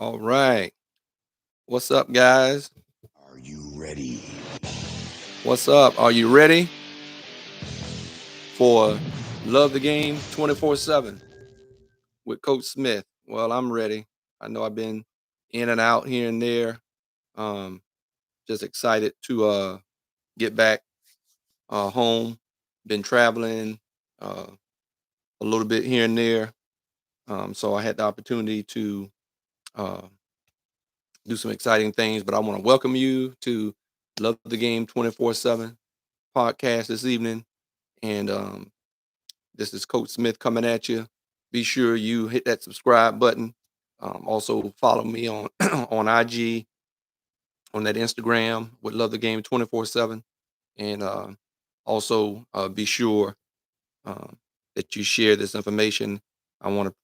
All right. What's up, guys? Are you ready? What's up? Are you ready for Love the Game 24/7 with Coach Smith? Well, I'm ready. I know I've been in and out here and there. Um, just excited to get back home. Been traveling uh, a little bit here and there. So I had the opportunity to uh, do some exciting things, but I want to welcome you to Love the Game 24/7 podcast this evening. And This is Coach Smith coming at you. Be sure you hit that subscribe button. Also follow me on on IG, on that Instagram with Love the Game 24/7, and also be sure um, that you share this information. I want to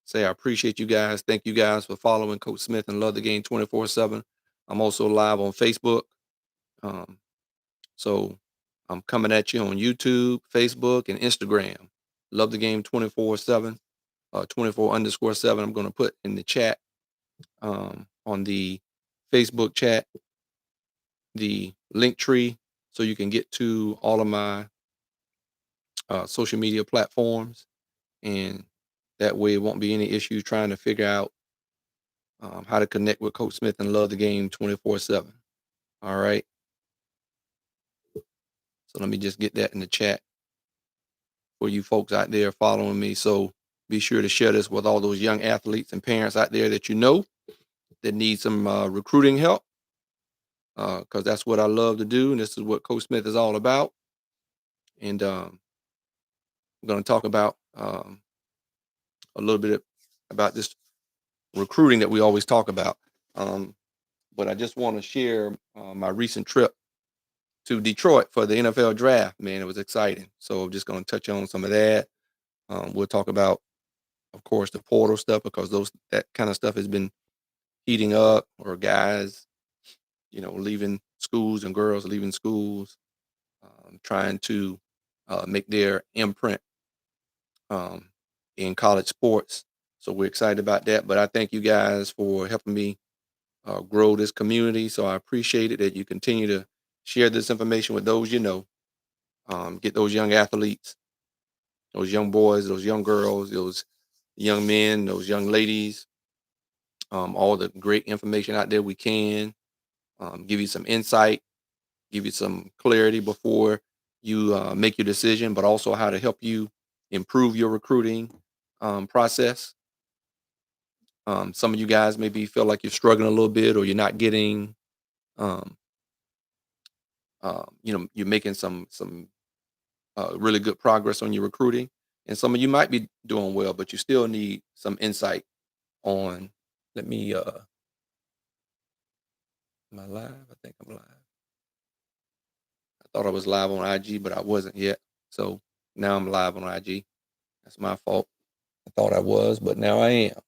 say I appreciate you guys. Thank you guys for following Coach Smith and Love the Game 24/7. I'm also live on Facebook. Um, so I'm coming at you on YouTube, Facebook, and Instagram. Love the Game 24/7. 24_7. I'm going to put in the chat, on the Facebook chat, the link tree, so you can get to all of my social media platforms. And that way, it won't be any issue trying to figure out how to connect with Coach Smith and Love the Game 24/7. All right. So let me just get that in the chat for you folks out there following me. So be sure to share this with all those young athletes and parents out there that you know that need some recruiting help, because that's what I love to do, and this is what Coach Smith is all about. And I'm going to talk about a little bit about this recruiting that we always talk about. Um, but I just want to share my recent trip to Detroit for the NFL draft. Man, it was exciting. So I'm just going to touch on some of that. We'll talk about, of course, the portal stuff, because that kind of stuff has been heating up, or guys, leaving schools and girls leaving schools, trying to make their imprint um, in college sports. So we're excited about that. But I thank you guys for helping me grow this community. So I appreciate it that you continue to share this information with those you know. Get those young athletes, those young boys, those young girls, those young men, those young ladies, all the great information out there we can. Give you some insight, give you some clarity before you make your decision, but also how to help you improve your recruiting process. Some of you guys maybe feel like you're struggling a little bit, or you're not getting, um, you're making some really good progress on your recruiting, and some of you might be doing well, but you still need some insight on. Let me. Am I live? I think I'm live. I thought I was live on IG, but I wasn't yet. So now I'm live on IG. That's my fault. I thought I was, but now I am.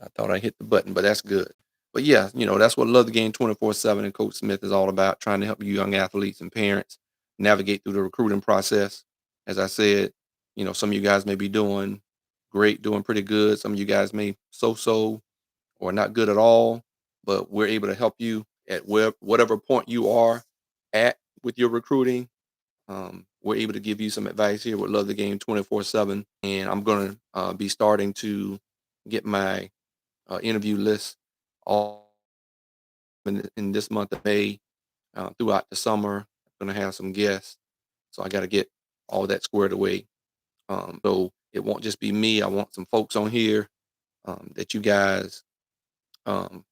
I thought I hit the button, but that's good. But yeah, that's what Love the Game 24/7 and Coach Smith is all about, trying to help you young athletes and parents navigate through the recruiting process. As I said, some of you guys may be doing great, doing pretty good. Some of you guys may so or not good at all, but we're able to help you at whatever point you are at with your recruiting. We're able to give you some advice here with Love the Game 24/7. And I'm going to be starting to get my interview list all in this month of May, throughout the summer. I'm going to have some guests. So I got to get all that squared away. So it won't just be me. I want some folks on here that you guys um,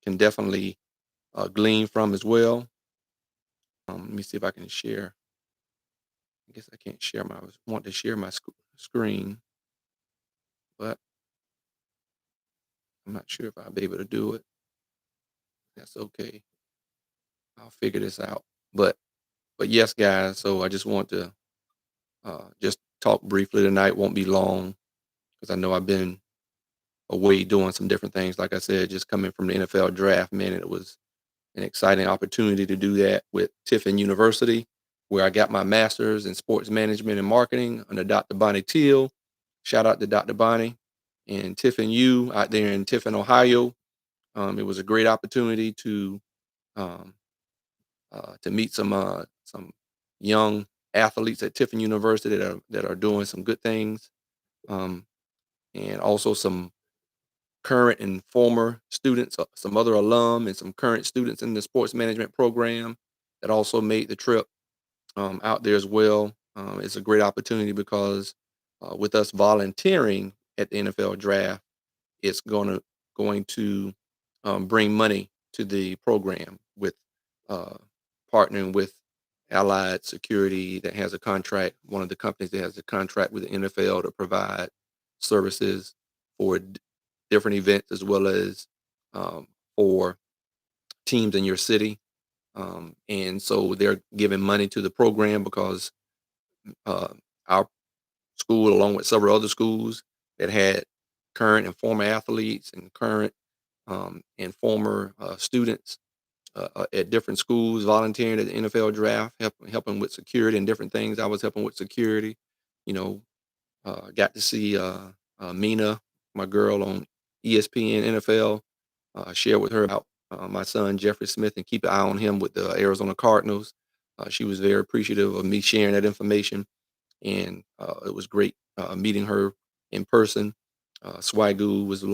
can definitely glean from as well. Let me see if I can share. I guess I can't share my. I want to share my screen, but I'm not sure if I'll be able to do it. That's okay. I'll figure this out. But yes, guys. So I just want to just talk briefly tonight. Won't be long, because I know I've been away doing some different things. Like I said, just coming from the NFL draft, man, it was an exciting opportunity to do that with Tiffin University, where I got my master's in sports management and marketing under Dr. Bonnie Teal. Shout out to Dr. Bonnie. in Tiffin U out there in Tiffin, Ohio. It was a great opportunity um, to meet some young athletes at Tiffin University that are doing some good things, um, and also some current and former students, some other alum, and some current students in the sports management program that also made the trip out there as well. It's a great opportunity because with us volunteering at the NFL draft, it's going to bring money to the program with uh, partnering with Allied Security that has a contract, one of the companies that has a contract with the NFL to provide services for different events as well as for teams in your city. And so they're giving money to the program because uh, our school, along with several other schools that had current and former athletes and current and former students at different schools, volunteering at the NFL draft, helping with security and different things. I was helping with security. You know, got to see Mina, my girl, on ESPN NFL. Share with her about my son Jeffrey Smith and keep an eye on him with the Arizona Cardinals. She was very appreciative of me sharing that information, and it was great meeting her in person. Swagu was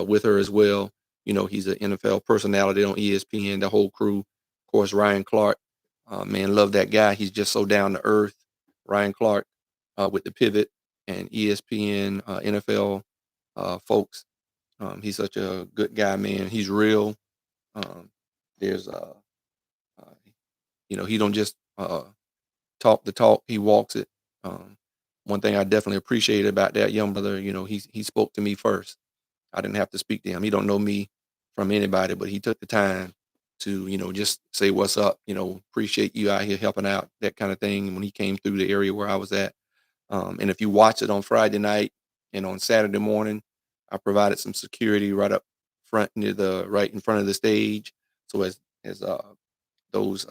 with her as well. You know, he's an NFL personality on ESPN. The whole crew, of course, Ryan Clark. Man, love that guy. He's just so down to earth. Ryan Clark with the pivot and ESPN NFL folks. He's such a good guy, man. He's real. Um, there's uh, he don't just talk the talk, he walks it. Um, One thing I definitely appreciated about that young brother, he spoke to me first. I didn't have to speak to him. He don't know me from anybody, but he took the time to, just say what's up, appreciate you out here helping out, that kind of thing. When he came through the area where I was at. And if you watch it on Friday night and on Saturday morning, I provided some security right up front right in front of the stage. So as those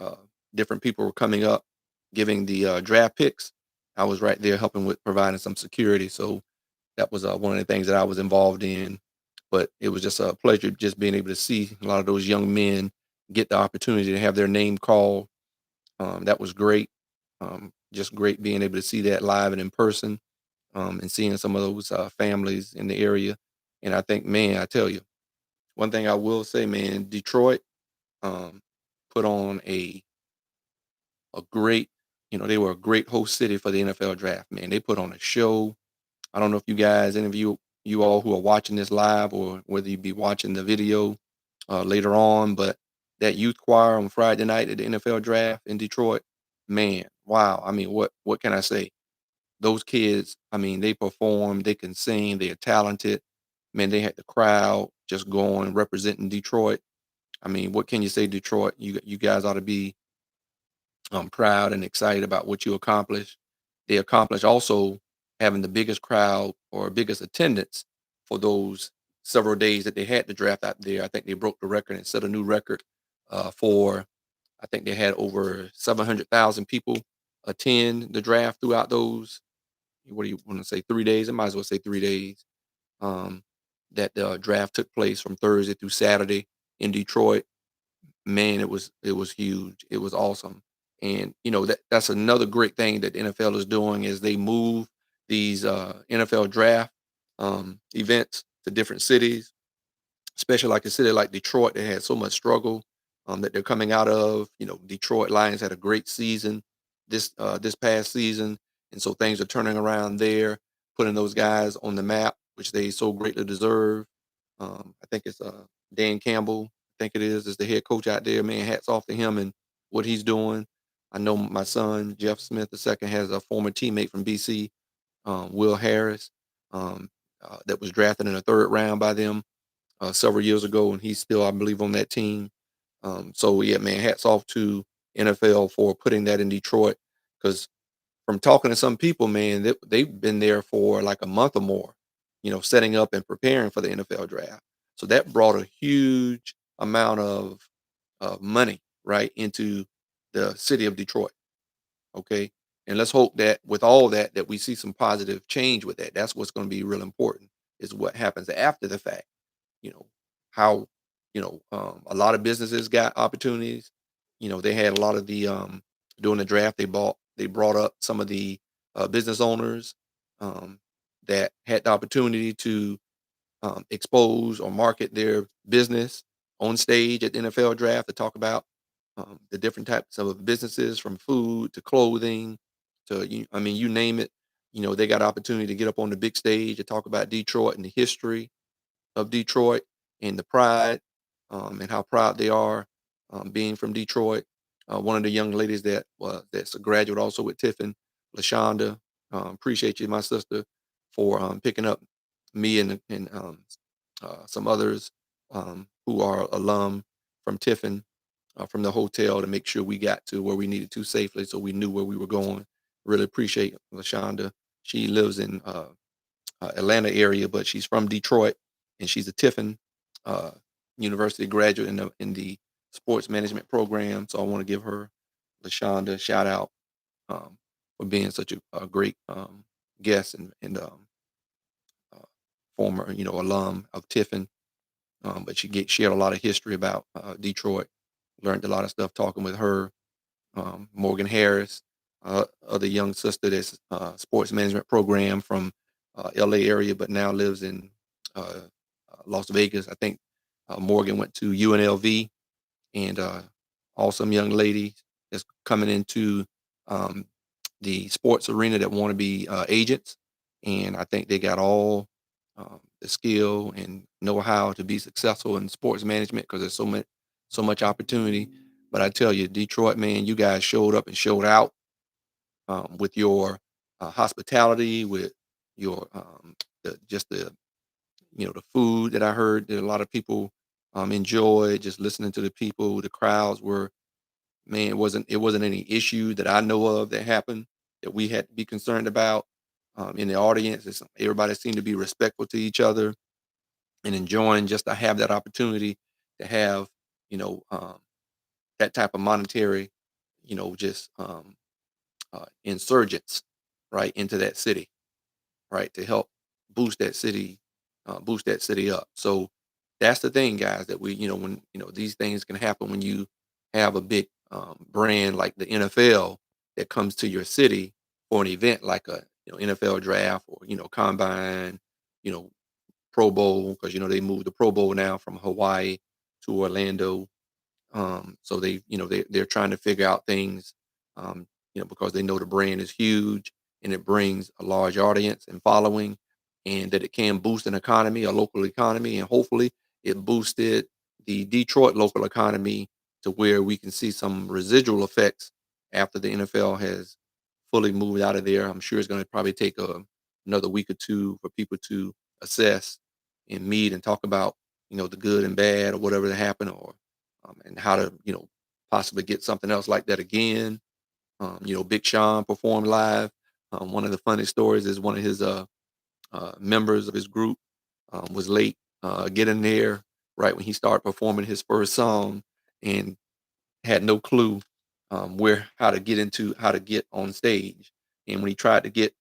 different people were coming up, giving the draft picks, I was right there helping with providing some security. So that was one of the things that I was involved in. But it was just a pleasure just being able to see a lot of those young men get the opportunity to have their name called. That was great. Just great being able to see that live and in person, and seeing some of those families in the area. And I think, man, I tell you, one thing I will say, man, Detroit um, put on a great, they were a great host city for the NFL draft, man. They put on a show. I don't know if you guys, any of you all who are watching this live or whether you be watching the video later on, but that youth choir on Friday night at the NFL draft in Detroit, man, wow. I mean, what can I say? Those kids, I mean, they perform, they can sing, they are talented. Man, they had the crowd just going, representing Detroit. I mean, what can you say, Detroit? You guys ought to be proud and excited about what you accomplished. They accomplished also having the biggest crowd or biggest attendance for those several days that they had the draft out there. I think they broke the record and set a new record for. I think they had over 700,000 people attend the draft throughout those. What do you want to say? 3 days? I might as well say 3 days. Um, that the draft took place from Thursday through Saturday in Detroit. Man, it was huge. It was awesome. And that's another great thing that the NFL is doing is they move these NFL draft events to different cities, especially like a city like Detroit that had so much struggle that they're coming out of. Detroit Lions had a great season this past season, and so things are turning around there, putting those guys on the map, which they so greatly deserve. I think it's Dan Campbell. I think it is the head coach out there. Man, hats off to him and what he's doing. I know my son Jeff Smith II has a former teammate from BC, Will Harris, um, that was drafted in the third round by them several years ago, and he's still, I believe, on that team. So yeah, man, hats off to NFL for putting that in Detroit. Because from talking to some people, man, they've been there for like a month or more, setting up and preparing for the NFL draft. So that brought a huge amount of money right into the city of Detroit. Okay. And let's hope that with all that we see some positive change with that. That's what's going to be real important is what happens after the fact. You know, how, a lot of businesses got opportunities. They had a lot of during the draft, they brought up some of the business owners um, that had the opportunity to expose or market their business on stage at the NFL draft to talk about the different types of businesses, from food to clothing to I mean, you name it. They got opportunity to get up on the big stage to talk about Detroit and the history of Detroit and the pride, and how proud they are being from Detroit. One of the young ladies that's a graduate also with Tiffin, Lashonda. Appreciate you, my sister, for picking up me and some others who are alum from Tiffin, from the hotel, to make sure we got to where we needed to safely, so we knew where we were going. Really appreciate Lashonda. She lives in Atlanta area, but she's from Detroit, and she's a Tiffin uh, University graduate in the sports management program. So I want to give her, Lashonda, a shout out for being such a great guest and uh, former alum of Tiffin. But she had a lot of history about Detroit. Learned a lot of stuff talking with her. Morgan Harris, other young sister that's sports management program from LA area, but now lives in Las Vegas. I think Morgan went to UNLV, and awesome young lady that's coming into um, the sports arena that want to be agents. And I think they got all the skill and know how to be successful in sports management, because there's so much opportunity. But I tell you, Detroit, man, you guys showed up and showed out with your hospitality, with your just the food that I heard that a lot of people enjoyed. Just listening to the people, the crowds were, man, it wasn't any issue that I know of that happened that we had to be concerned about. In the audience, everybody seemed to be respectful to each other and enjoying just to have that opportunity to have you know um, that type of monetary, just insurgents right into that city, right, to help boost that city, boost that city up. So that's the thing, guys, that when these things can happen when you have a big brand like the NFL that comes to your city for an event like a NFL draft, or combine, you know Pro Bowl, because they moved the Pro Bowl now from Hawaii to Orlando. So they're trying to figure out things, because they know the brand is huge and it brings a large audience and following, and that it can boost an economy, a local economy, and hopefully it boosted the Detroit local economy to where we can see some residual effects after the NFL has fully moved out of there. I'm sure it's going to probably take another week or two for people to assess and meet and talk about the good and bad or whatever that happened, or and how to possibly get something else like that again. Big Sean performed live. One of the funny stories is one of his members of his group was late getting there right when he started performing his first song, and had no clue where how to get on stage. And when he tried to get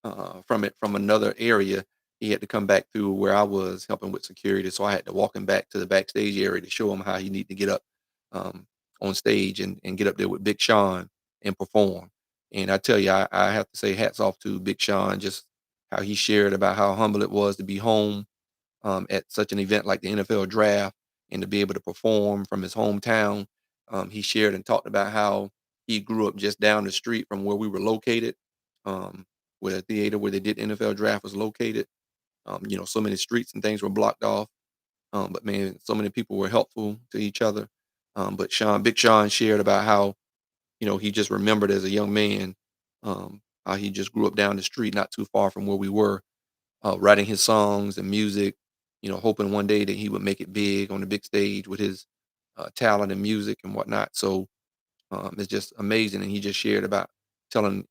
from another area, he had to come back through where I was helping with security. So I had to walk him back to the backstage area to show him how he need to get up um, on stage and get up there with Big Sean and perform. And I tell you, I have to say hats off to Big Sean, just how he shared about how humble it was to be home at such an event like the NFL draft, and to be able to perform from his hometown. He shared and talked about how he grew up just down the street from where we were located, um, where the theater where they did NFL draft was located. So many streets and things were blocked off. But man, so many people were helpful to each other. But Big Sean shared about how he just remembered as a young man, how he just grew up down the street, not too far from where we were, writing his songs and music, hoping one day that he would make it big on the big stage with his talent and music and whatnot. So it's just amazing. And he just shared about telling,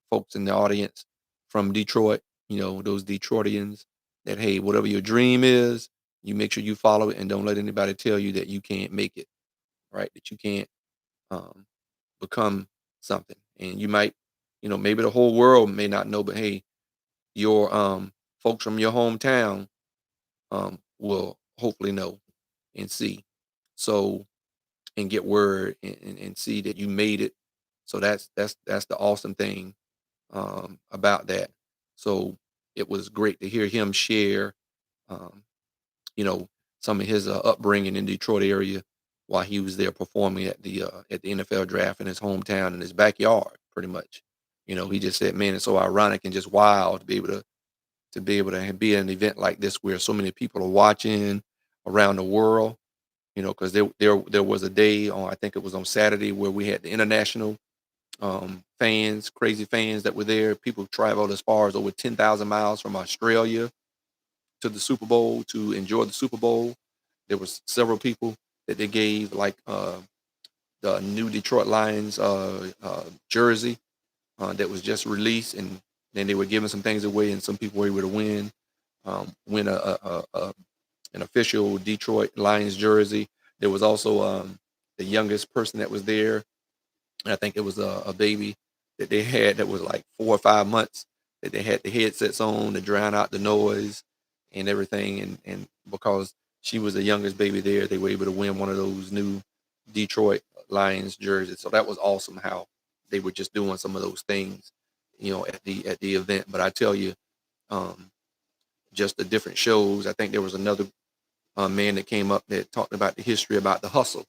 folks in the audience from Detroit, those Detroitians, that, hey, whatever your dream is, you make sure you follow it and don't let anybody tell you that you can't make it, right? That you can't um, become something. And you might, maybe the whole world may not know, but hey, your folks from your hometown will hopefully know and see. So and get word and see that you made it. So that's the awesome thing about that. So it was great to hear him share, um, you know, some of his upbringing in Detroit area while he was there performing at the NFL draft in his hometown in his backyard, pretty much. He just said, "Man, it's so ironic and just wild to be able to be at an event like this where so many people are watching around the world." Because there was a day on, I think it was on Saturday, where we had the international fans, crazy fans that were there. People traveled as far as over 10,000 miles from Australia to the Super Bowl to enjoy the Super Bowl. There was several people that they gave like the new Detroit Lions jersey that was just released, and then they were giving some things away, and some people were able to win an official Detroit Lions jersey. There was also the youngest person that was there. And I think it was a baby that they had that was like 4 or 5 months, that they had the headsets on to drown out the noise and everything. And because she was the youngest baby there, they were able to win one of those new Detroit Lions jerseys. So that was awesome how they were just doing some of those things, at the event. But I tell you, um, just the different shows. I think there was another man that came up that talked about the history about the hustle,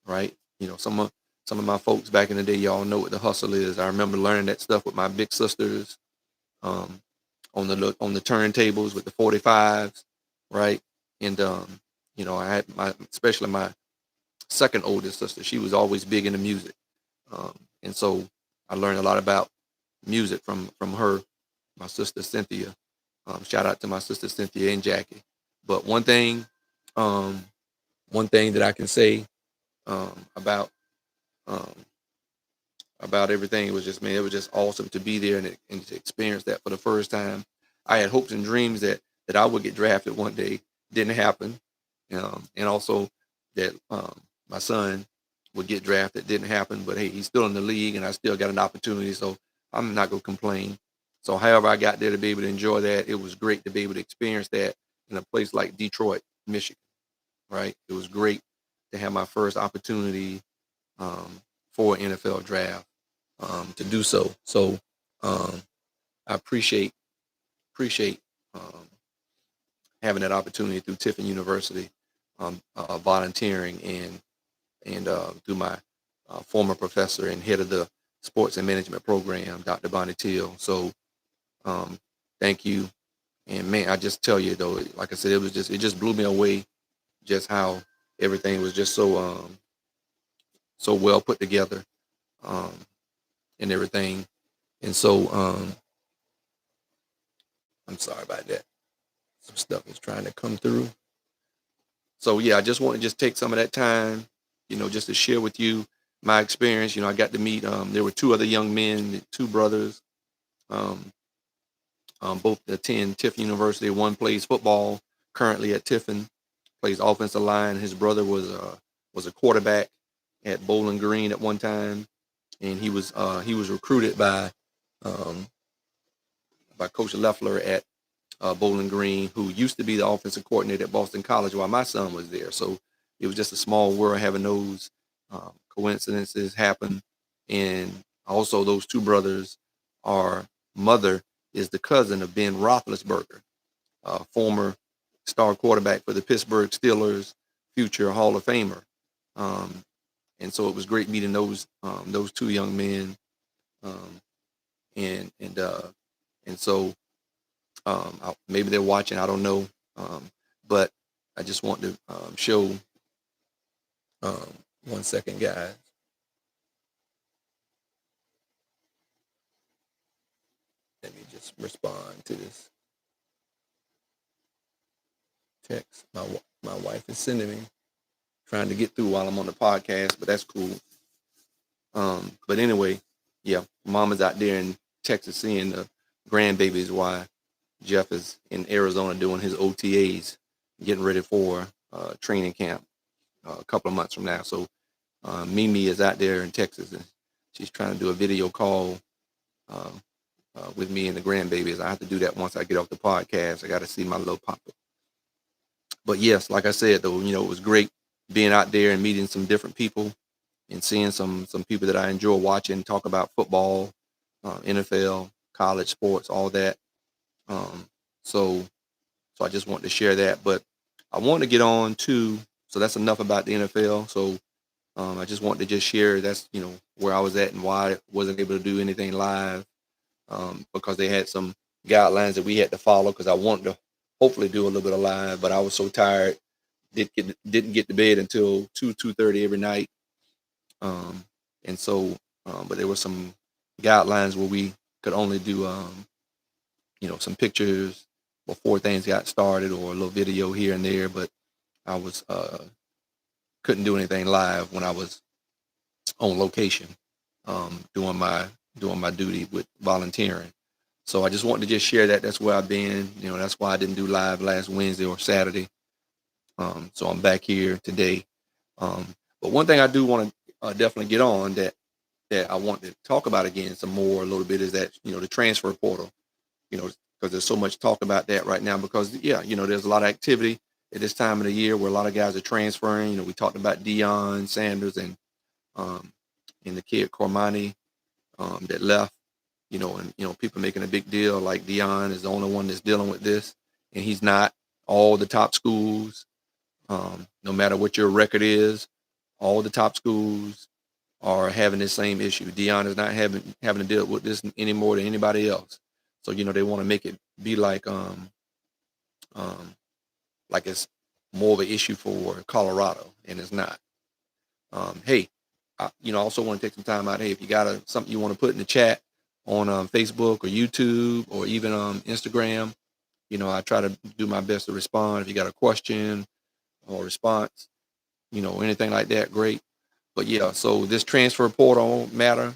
right? Some of my folks back in the day, y'all know what the hustle is. I remember learning that stuff with my big sisters um, on the turntables with the 45s, right? And I had especially my second oldest sister. She was always big into music, and so I learned a lot about music from her, my sister Cynthia. Shout out to my sister Cynthia and Jackie. But um, one thing that I can say um, about um, about everything, it was just, man, it was just awesome to be there and to experience that for the first time. I had hopes and dreams that I would get drafted one day. Didn't happen, and also that my son would get drafted. Didn't happen, but hey, he's still in the league, and I still got an opportunity. So I'm not gonna complain. So however I got there to be able to enjoy that, it was great to be able to experience that in a place like Detroit, Michigan. Right? It was great to have my first opportunity um, for an NFL draft to do so. So I appreciate um, having that opportunity through Tiffin University, volunteering and through my former professor and head of the sports and management program, Dr. Bonnie Teal. So um, thank you. And man, I just tell you though, like I said, it just blew me away just how everything was just so well put together um, and everything. And so I'm sorry about that. Some stuff is trying to come through. So yeah, I just want to just take some of that time, just to share with you my experience. I got to meet. There were two other young men, two brothers, um, both attend Tiffin University. One plays football currently at Tiffin, plays offensive line. His brother was a quarterback at Bowling Green at one time, and he was recruited um, by Coach Leffler at Bowling Green, who used to be the offensive coordinator at Boston College while my son was there. So it was just a small world having those coincidences happen. And also, those two brothers, our mother is the cousin of Ben Roethlisberger, former star quarterback for the Pittsburgh Steelers, future Hall of Famer. Um, and so it was great meeting those two young men. Um, and and so maybe they're watching. I don't know, but I just want to show. Um, 1 second, guys. Let me just respond to this text. My wife is sending me, trying to get through while I'm on the podcast, but that's cool. But anyway, yeah, mom is out there in Texas seeing the grandbabies while Jeff is in Arizona doing his OTAs, getting ready for training camp a couple of months from now. So Mimi is out there in Texas, and she's trying to do a video call with me and the grandbabies. I have to do that once I get off the podcast. I got to see my little papa. But yes, like I said, though, it was great being out there and meeting some different people and seeing some people that I enjoy watching talk about football, NFL, college sports, all that. Um, so so I just wanted to share that. But I want to get on to so that's enough about the NFL. So I just wanted to just share that's where I was at and why I wasn't able to do anything live because they had some guidelines that we had to follow because I wanted to hopefully do a little bit of live, but I was so tired didn't get to bed until 2:30 every night. Um, and so, but there were some guidelines where we could only do, some pictures before things got started or a little video here and there. But I was couldn't do anything live when I was on location, doing my duty with volunteering. So I just wanted to just share that. That's where I've been. That's why I didn't do live last Wednesday or Saturday. So I'm back here today. But one thing I do want to definitely get on that I want to talk about again some more a little bit is that the transfer portal. Because there's so much talk about that right now. Because yeah, there's a lot of activity at this time of the year where a lot of guys are transferring. We talked about Deion Sanders um, and the kid Cormani that left. And people making a big deal like Deion is the only one that's dealing with this, and he's not. All the top schools, no matter what your record is, all the top schools are having this same issue. Deion is not having to deal with this any more than anybody else. So they want to make it be um, like it's more of an issue for Colorado, and it's not. Hey, I also want to take some time out. Hey, if you got something you want to put in the chat on Facebook or YouTube or even Instagram, I try to do my best to respond. If you got a question or response, anything like that, great. But yeah, so this transfer portal matter,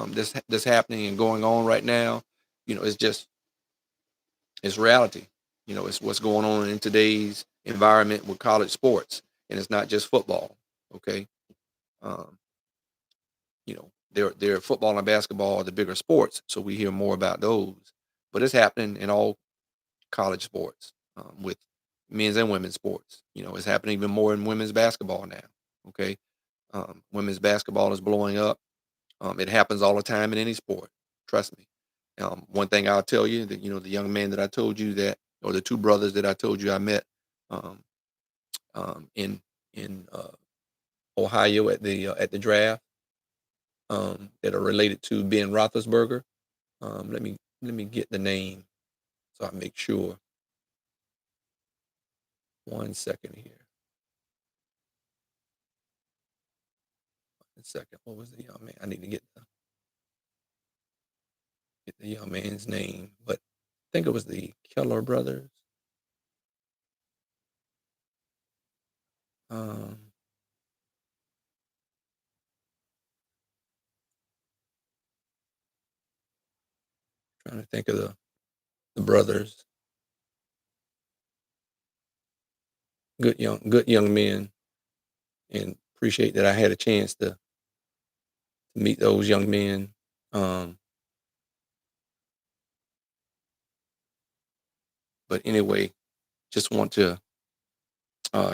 this happening and going on right now, it's reality. It's what's going on in today's environment with college sports, and it's not just football. Okay, um, they're football and basketball are the bigger sports, so we hear more about those. But it's happening in all college sports with men's and women's sports. It's happening even more in women's basketball now. Okay, women's basketball is blowing up. It happens all the time in any sport. Trust me. One thing I'll tell you that the young man that I told you that, or the two brothers that I told you I met um, in Ohio at the draft that are related to Ben Roethlisberger. Let me get the name so I make sure. 1 second here. 1 second. What was the young man? I need to get the young man's name, but I think it was the Keller brothers. Um, Trying to think of the brothers. Good young men, and appreciate that I had a chance to meet those young men. Um, but anyway, just want to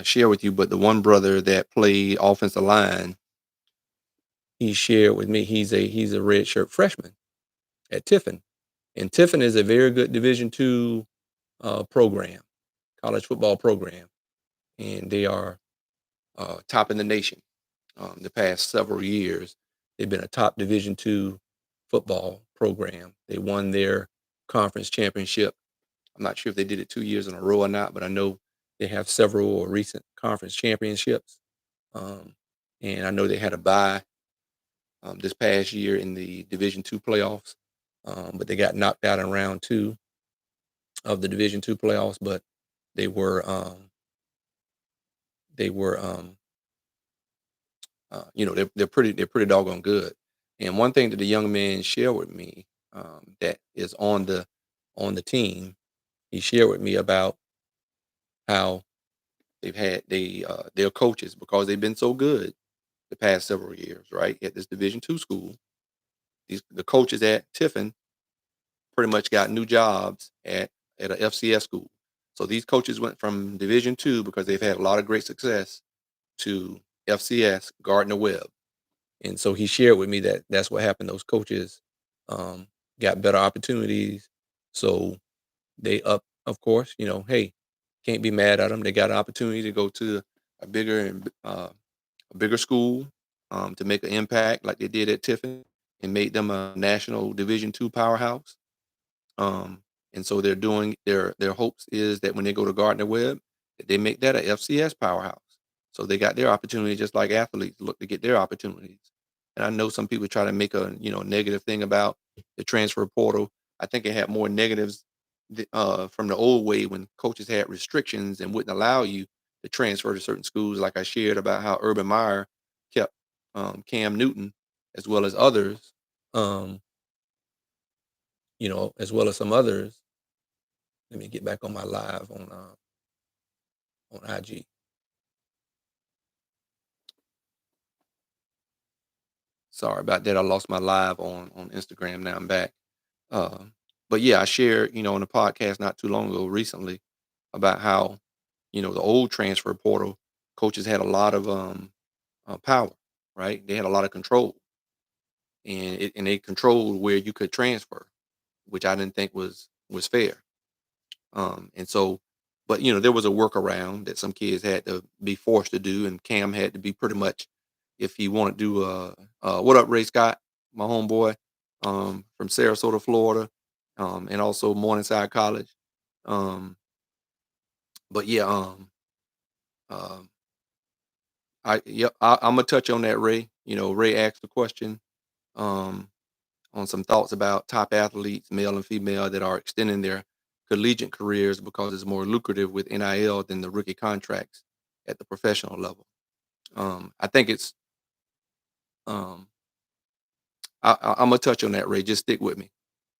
share with you. But the one brother that played offensive line, he shared with me he's a redshirt freshman at Tiffin, and Tiffin is a very good Division II program, college football program, and they are top in the nation. The past several years, they've been a top Division II football program. They won their conference championship. I'm not sure if they did it 2 years in a row or not, but I know they have several recent conference championships. Um, and I know they had a bye this past year in the Division II playoffs, but they got knocked out in round two of the Division II playoffs. But they were they were they're pretty doggone good. And one thing that the young man shared with me that is on the team, he shared with me about how their coaches because they've been so good the past several years, right, at this Division II school. The coaches at Tiffin pretty much got new jobs at a FCS school. So these coaches went from Division 2 because they've had a lot of great success to FCS Gardner Webb. And so he shared with me that that's what happened. Those coaches um, got better opportunities. So they up, of course, hey, can't be mad at them. They got an opportunity to go to a bigger school to make an impact like they did at Tiffin and made them a national Division 2 powerhouse. Um, and so they're doing their hopes is that when they go to Gardner Webb, that they make that a FCS powerhouse. So they got their opportunity just like athletes look to get their opportunities. And I know some people try to make a negative thing about the transfer portal. I think it had more negatives from the old way when coaches had restrictions and wouldn't allow you to transfer to certain schools. Like I shared about how Urban Meyer kept Cam Newton as well as others, um, as well as some others. Let me get back on my live on IG. Sorry about that. I lost my live on Instagram. Now I'm back. Uh, but yeah, I shared, on the podcast not too long ago recently about how, the old transfer portal coaches had a lot of power, right? They had a lot of control, and they controlled where you could transfer, which I didn't think was fair. And so, but there was a workaround that some kids had to be forced to do, and Cam had to be pretty much, if he wanted to do, what up, Ray Scott, my homeboy, from Sarasota, Florida, and also Morningside College. Um, but yeah, um, I'm gonna touch on that, Ray. Ray asked the question, um, on some thoughts about top athletes, male and female, that are extending their collegiate careers because it's more lucrative with NIL than the rookie contracts at the professional level. I think it's um, I'm gonna touch on that, Ray. Just stick with me.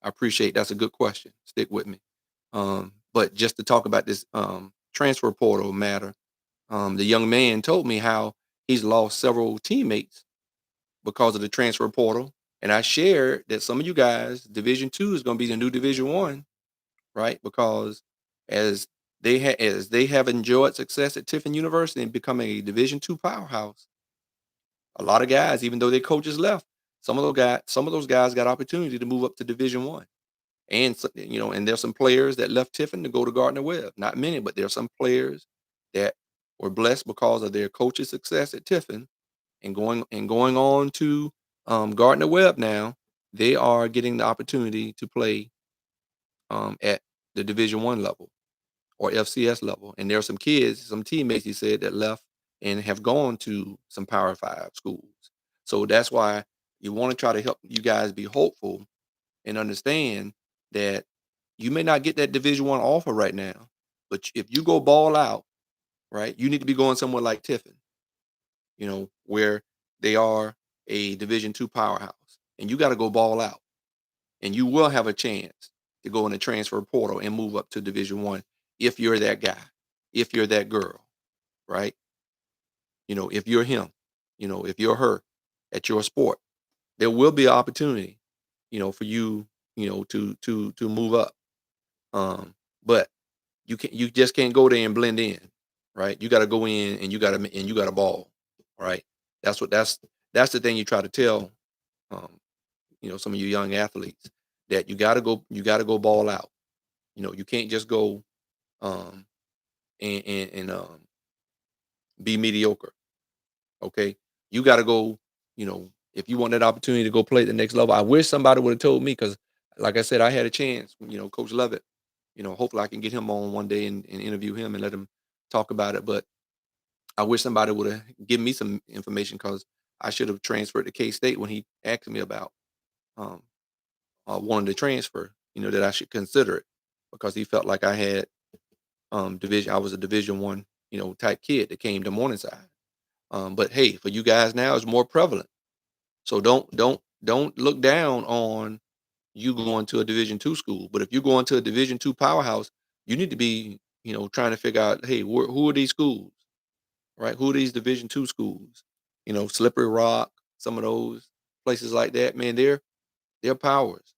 I appreciate that's a good question. Stick with me. But just to talk about this transfer portal matter, the young man told me how he's lost several teammates because of the transfer portal. And I shared that some of you guys, Division 2 is going to be the new Division 1, right? Because as they have enjoyed success at Tiffin University and becoming a Division 2 powerhouse, a lot of guys, even though their coaches left, some of those guys got opportunity to move up to Division 1. And and there's some players that left Tiffin to go to Gardner Webb. Not many, but there's some players that were blessed because of their coach's success at Tiffin and going on to Gardner Webb now. They are getting the opportunity to play at the Division 1 level or FCS level. And there are some kids, some teammates, he said, that left and have gone to some Power 5 schools. So that's why you want to try to help you guys be hopeful and understand that you may not get that Division 1 offer right now, but if you go ball out, right, you need to be going somewhere like Tiffin, where they are a Division 2 powerhouse, and you got to go ball out, and you will have a chance to go in the transfer portal and move up to Division 1 if you're that guy, if you're that girl, right? If you're him, if you're her at your sport, there will be an opportunity, for you, to move up. But you just can't go there and blend in, right? You got to go in and you got to ball, right? That's the thing you try to tell, um, some of you young athletes, that you got to go ball out. You can't just go um, and be mediocre. Okay, you got to go. If you want that opportunity to go play at the next level, I wish somebody would have told me, because, like I said, I had a chance. Coach Lovett. Hopefully I can get him on one day and interview him and let him talk about it. But I wish somebody would have given me some information, because I should have transferred to K State when he asked me about um, wanting to transfer. That I should consider it, because he felt like I had division. I was a Division 1 type kid that came to Morningside. But hey, for you guys now, it's more prevalent. So don't look down on you going to a Division 2 school. But if you're going to a Division 2 powerhouse, you need to be trying to figure out, hey, who are these schools, right? Who are these Division 2 schools? Slippery Rock, some of those places like that, man. They're powers.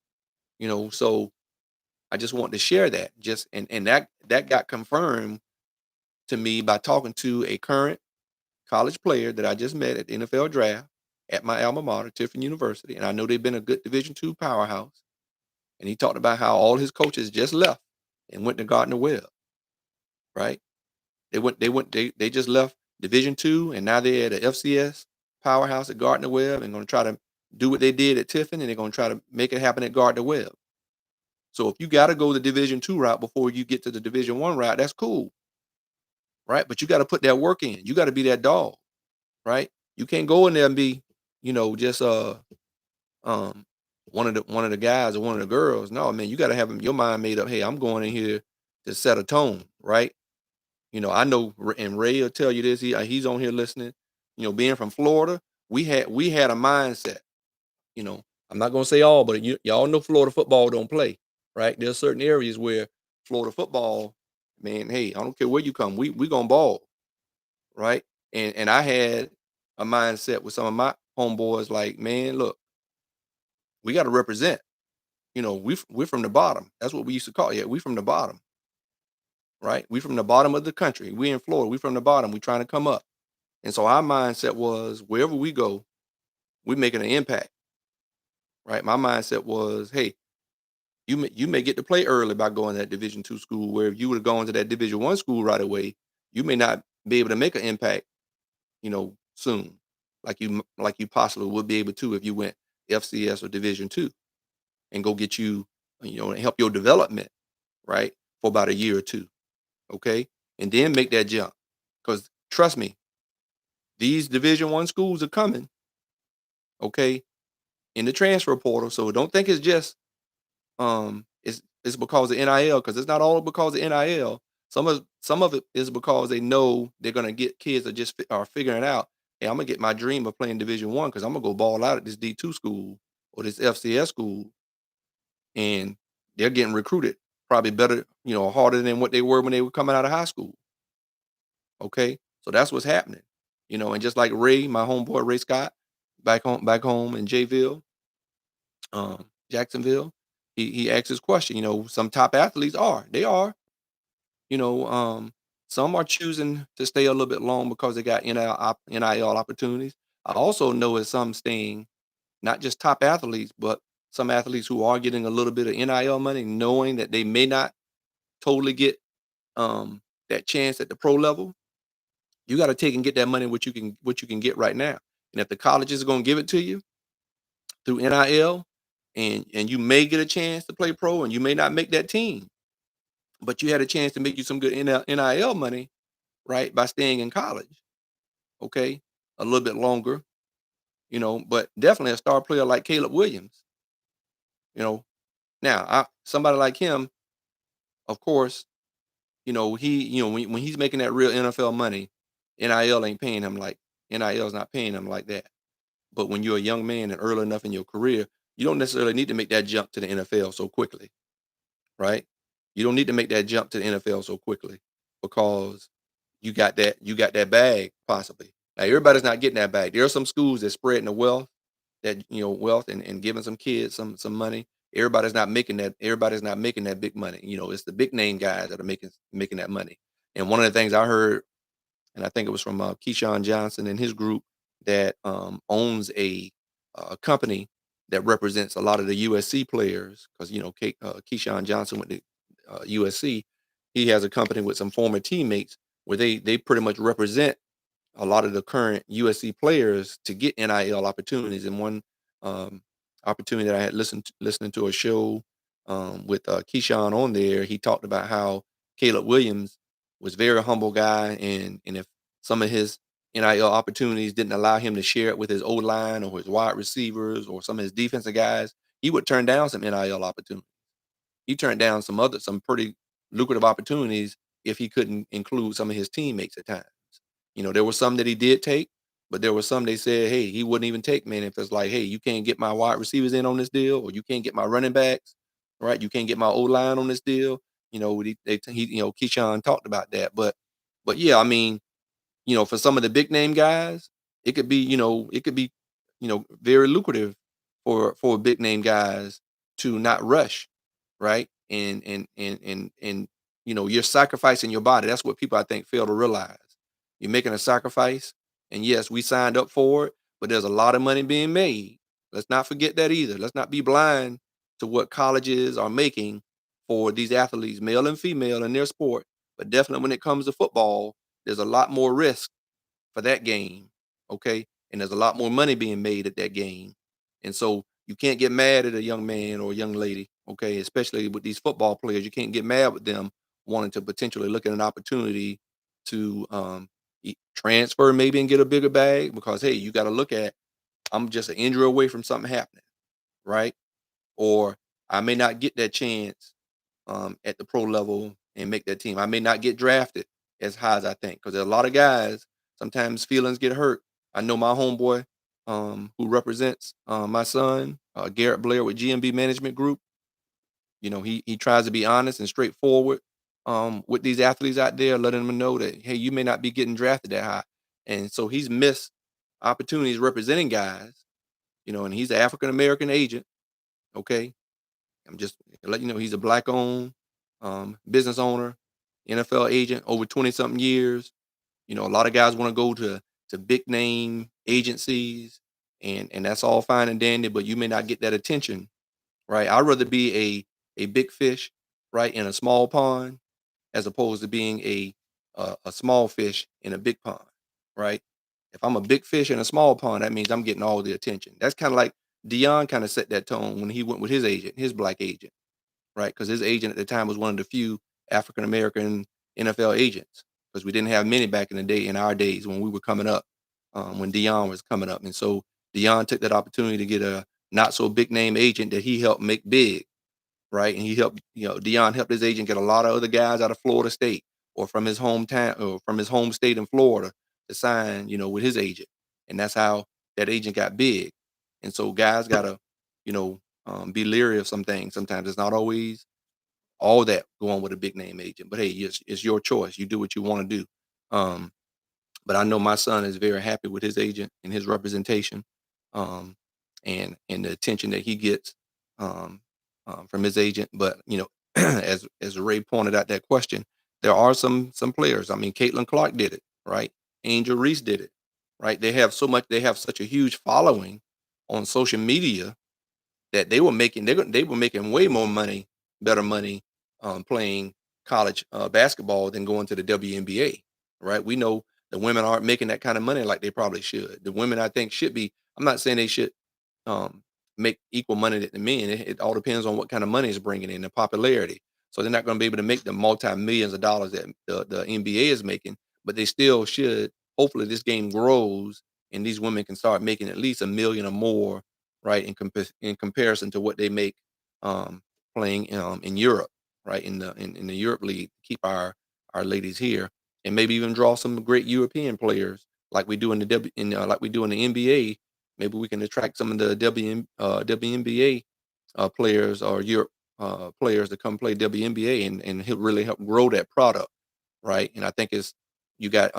So I just want to share that. Just and that got confirmed to me by talking to a current college player that I just met at the NFL draft at my alma mater, Tiffin University, and I know they've been a good Division II powerhouse. And he talked about how all his coaches just left and went to Gardner-Webb, right? They just left Division II, and now they're at a FCS powerhouse at Gardner-Webb and gonna try to do what they did at Tiffin, and they're gonna try to make it happen at Gardner-Webb. So if you gotta go the Division II route before you get to the Division I route, that's cool, right? But you gotta put that work in. You gotta be that dog, right? You can't go in there and be, just um one of the guys or one of the girls. No, man, you gotta have your mind made up. Hey, I'm going in here to set a tone, right? I know, and Ray will tell you this. He's on here listening. Being from Florida, we had a mindset. You know, I'm not gonna say all, but y'all know Florida football don't play, right? There's certain areas where Florida football, man. Hey, I don't care where you come, we gonna ball, right? And I had a mindset with some of my homeboys, like, man, look, we got to represent. We're from the bottom. That's what we used to call it. Yeah, we from the bottom, right? We from the bottom of the country. We in Florida. We from the bottom. We trying to come up. And so our mindset was, wherever we go, we making an impact, right? My mindset was, hey, you may get to play early by going to that Division II school. Where if you would have gone to that Division I school right away, you may not be able to make an impact, soon, like you possibly would be able to if you went FCS or Division II and go get you, and help your development, right, for about a year or two, okay, and then make that jump. Because trust me, these Division I schools are coming, okay, in the transfer portal. So don't think it's just it's because of NIL, because it's not all because of NIL. Some of it is because they know they're gonna get kids that just are figuring out, hey, I'm gonna get my dream of playing Division I because I'm gonna go ball out at this D2 school or this FCS school, and they're getting recruited probably better, harder than what they were when they were coming out of high school. Okay, so that's what's happening, and just like Ray, my homeboy Ray Scott, back home in Jayville, Jacksonville, he asked this question. Some top athletes they are, you know, um, some are choosing to stay a little bit long because they got NIL opportunities. I also know it's some staying, not just top athletes, but some athletes who are getting a little bit of NIL money, knowing that they may not totally get um, that chance at the pro level. You got to take and get that money what you can get right now. And if the colleges are going to give it to you through NIL, and you may get a chance to play pro, and you may not make that team, but you had a chance to make you some good NIL money, right, by staying in college. Okay, a little bit longer, but definitely a star player like Caleb Williams. You know, now somebody like him, of course, when he's making that real NFL money, NIL ain't paying him like NIL is not paying him like that. But when you're a young man and early enough in your career, you don't necessarily need to make that jump to the NFL so quickly, right? You don't need to make that jump to the NFL so quickly because you got that bag possibly. Now everybody's not getting that bag. There are some schools that spreading the wealth and giving some kids some money. Everybody's not making that big money. It's the big name guys that are making that money. And one of the things I heard, and I think it was from Keyshawn Johnson and his group that owns a company that represents a lot of the USC players, because Keyshawn Johnson went to USC. He has a company with some former teammates where they pretty much represent a lot of the current USC players to get NIL opportunities. And one um, opportunity that I had listening to a show with Keyshawn on there, he talked about how Caleb Williams was a very humble guy, and if some of his NIL opportunities didn't allow him to share it with his O line or his wide receivers or some of his defensive guys, he would turn down some NIL opportunities. He turned down some pretty lucrative opportunities if he couldn't include some of his teammates at times. There were some that he did take, but there were some they said, hey, he wouldn't even take, man, if it's like, hey, you can't get my wide receivers in on this deal, or you can't get my running backs, right? You can't get my O line on this deal. Keyshawn talked about that, but yeah, I mean, for some of the big name guys, it could be, very lucrative for big name guys to not rush, right? and you're sacrificing your body. That's what people I think fail to realize. You're making a sacrifice, and yes, we signed up for it, but there's a lot of money being made. Let's not forget that either. Let's not be blind to what colleges are making for these athletes, male and female, in their sport. But definitely when it comes to football, there's a lot more risk for that game. Okay. And there's a lot more money being made at that game. And so you can't get mad at a young man or a young lady. Okay. Especially with these football players, you can't get mad with them wanting to potentially look at an opportunity to transfer maybe and get a bigger bag because, hey, you got to look at, I'm just an injury away from something happening. Right. Or I may not get that chance at the pro level and make that team. I may not get drafted as high as I think because there's a lot of guys. Sometimes feelings get hurt. I know my homeboy who represents my son, Garrett Blair with GMB Management Group. He tries to be honest and straightforward with these athletes out there, letting them know that hey, you may not be getting drafted that high, and so he's missed opportunities representing guys. And he's an African American agent. Okay, I'm just let you know he's a black owned business owner, NFL agent over 20 something years. A lot of guys want to go to big name agencies and that's all fine and dandy, but you may not get that attention, right? I'd rather be a big fish, right, in a small pond as opposed to being a small fish in a big pond, right? If I'm a big fish in a small pond, that means I'm getting all the attention. That's kind of like Dion kind of set that tone when he went with his agent, his black agent, right? Because his agent at the time was one of the few African American NFL agents because we didn't have many back in the day, in our days when we were coming up, when Dion was coming up. And so Dion took that opportunity to get a not so big name agent that he helped make big, right? And he helped, Dion helped his agent get a lot of other guys out of Florida State or from his hometown or from his home state in Florida to sign, with his agent. And that's how that agent got big. And so guys gotta, be leery of some things. Sometimes it's not always all that going with a big name agent. But hey, it's your choice. You do what you want to do. Um, but I know my son is very happy with his agent and his representation, um, and the attention that he gets um, from his agent. But as Ray pointed out that question, there are some players. I mean, Caitlin Clark did it, right? Angel Reese did it, right? They have so much. They have such a huge following on social media that they were making way more money, better money, playing college basketball than going to the WNBA, right? We know the women aren't making that kind of money like they probably should. The women I think should be. I'm not saying they should um, make equal money that the men. It all depends on what kind of money is bringing in the popularity. So they're not going to be able to make the multi millions of dollars that the NBA is making, but they still should. Hopefully, this game grows and these women can start making at least a million or more, right? In comparison to what they make um, playing in Europe, right? In the Europe League, keep our ladies here, and maybe even draw some great European players like we do in the like we do in the NBA. Maybe we can attract some of the WNBA players or Europe players to come play WNBA and really help grow that product, right? And I think it's you got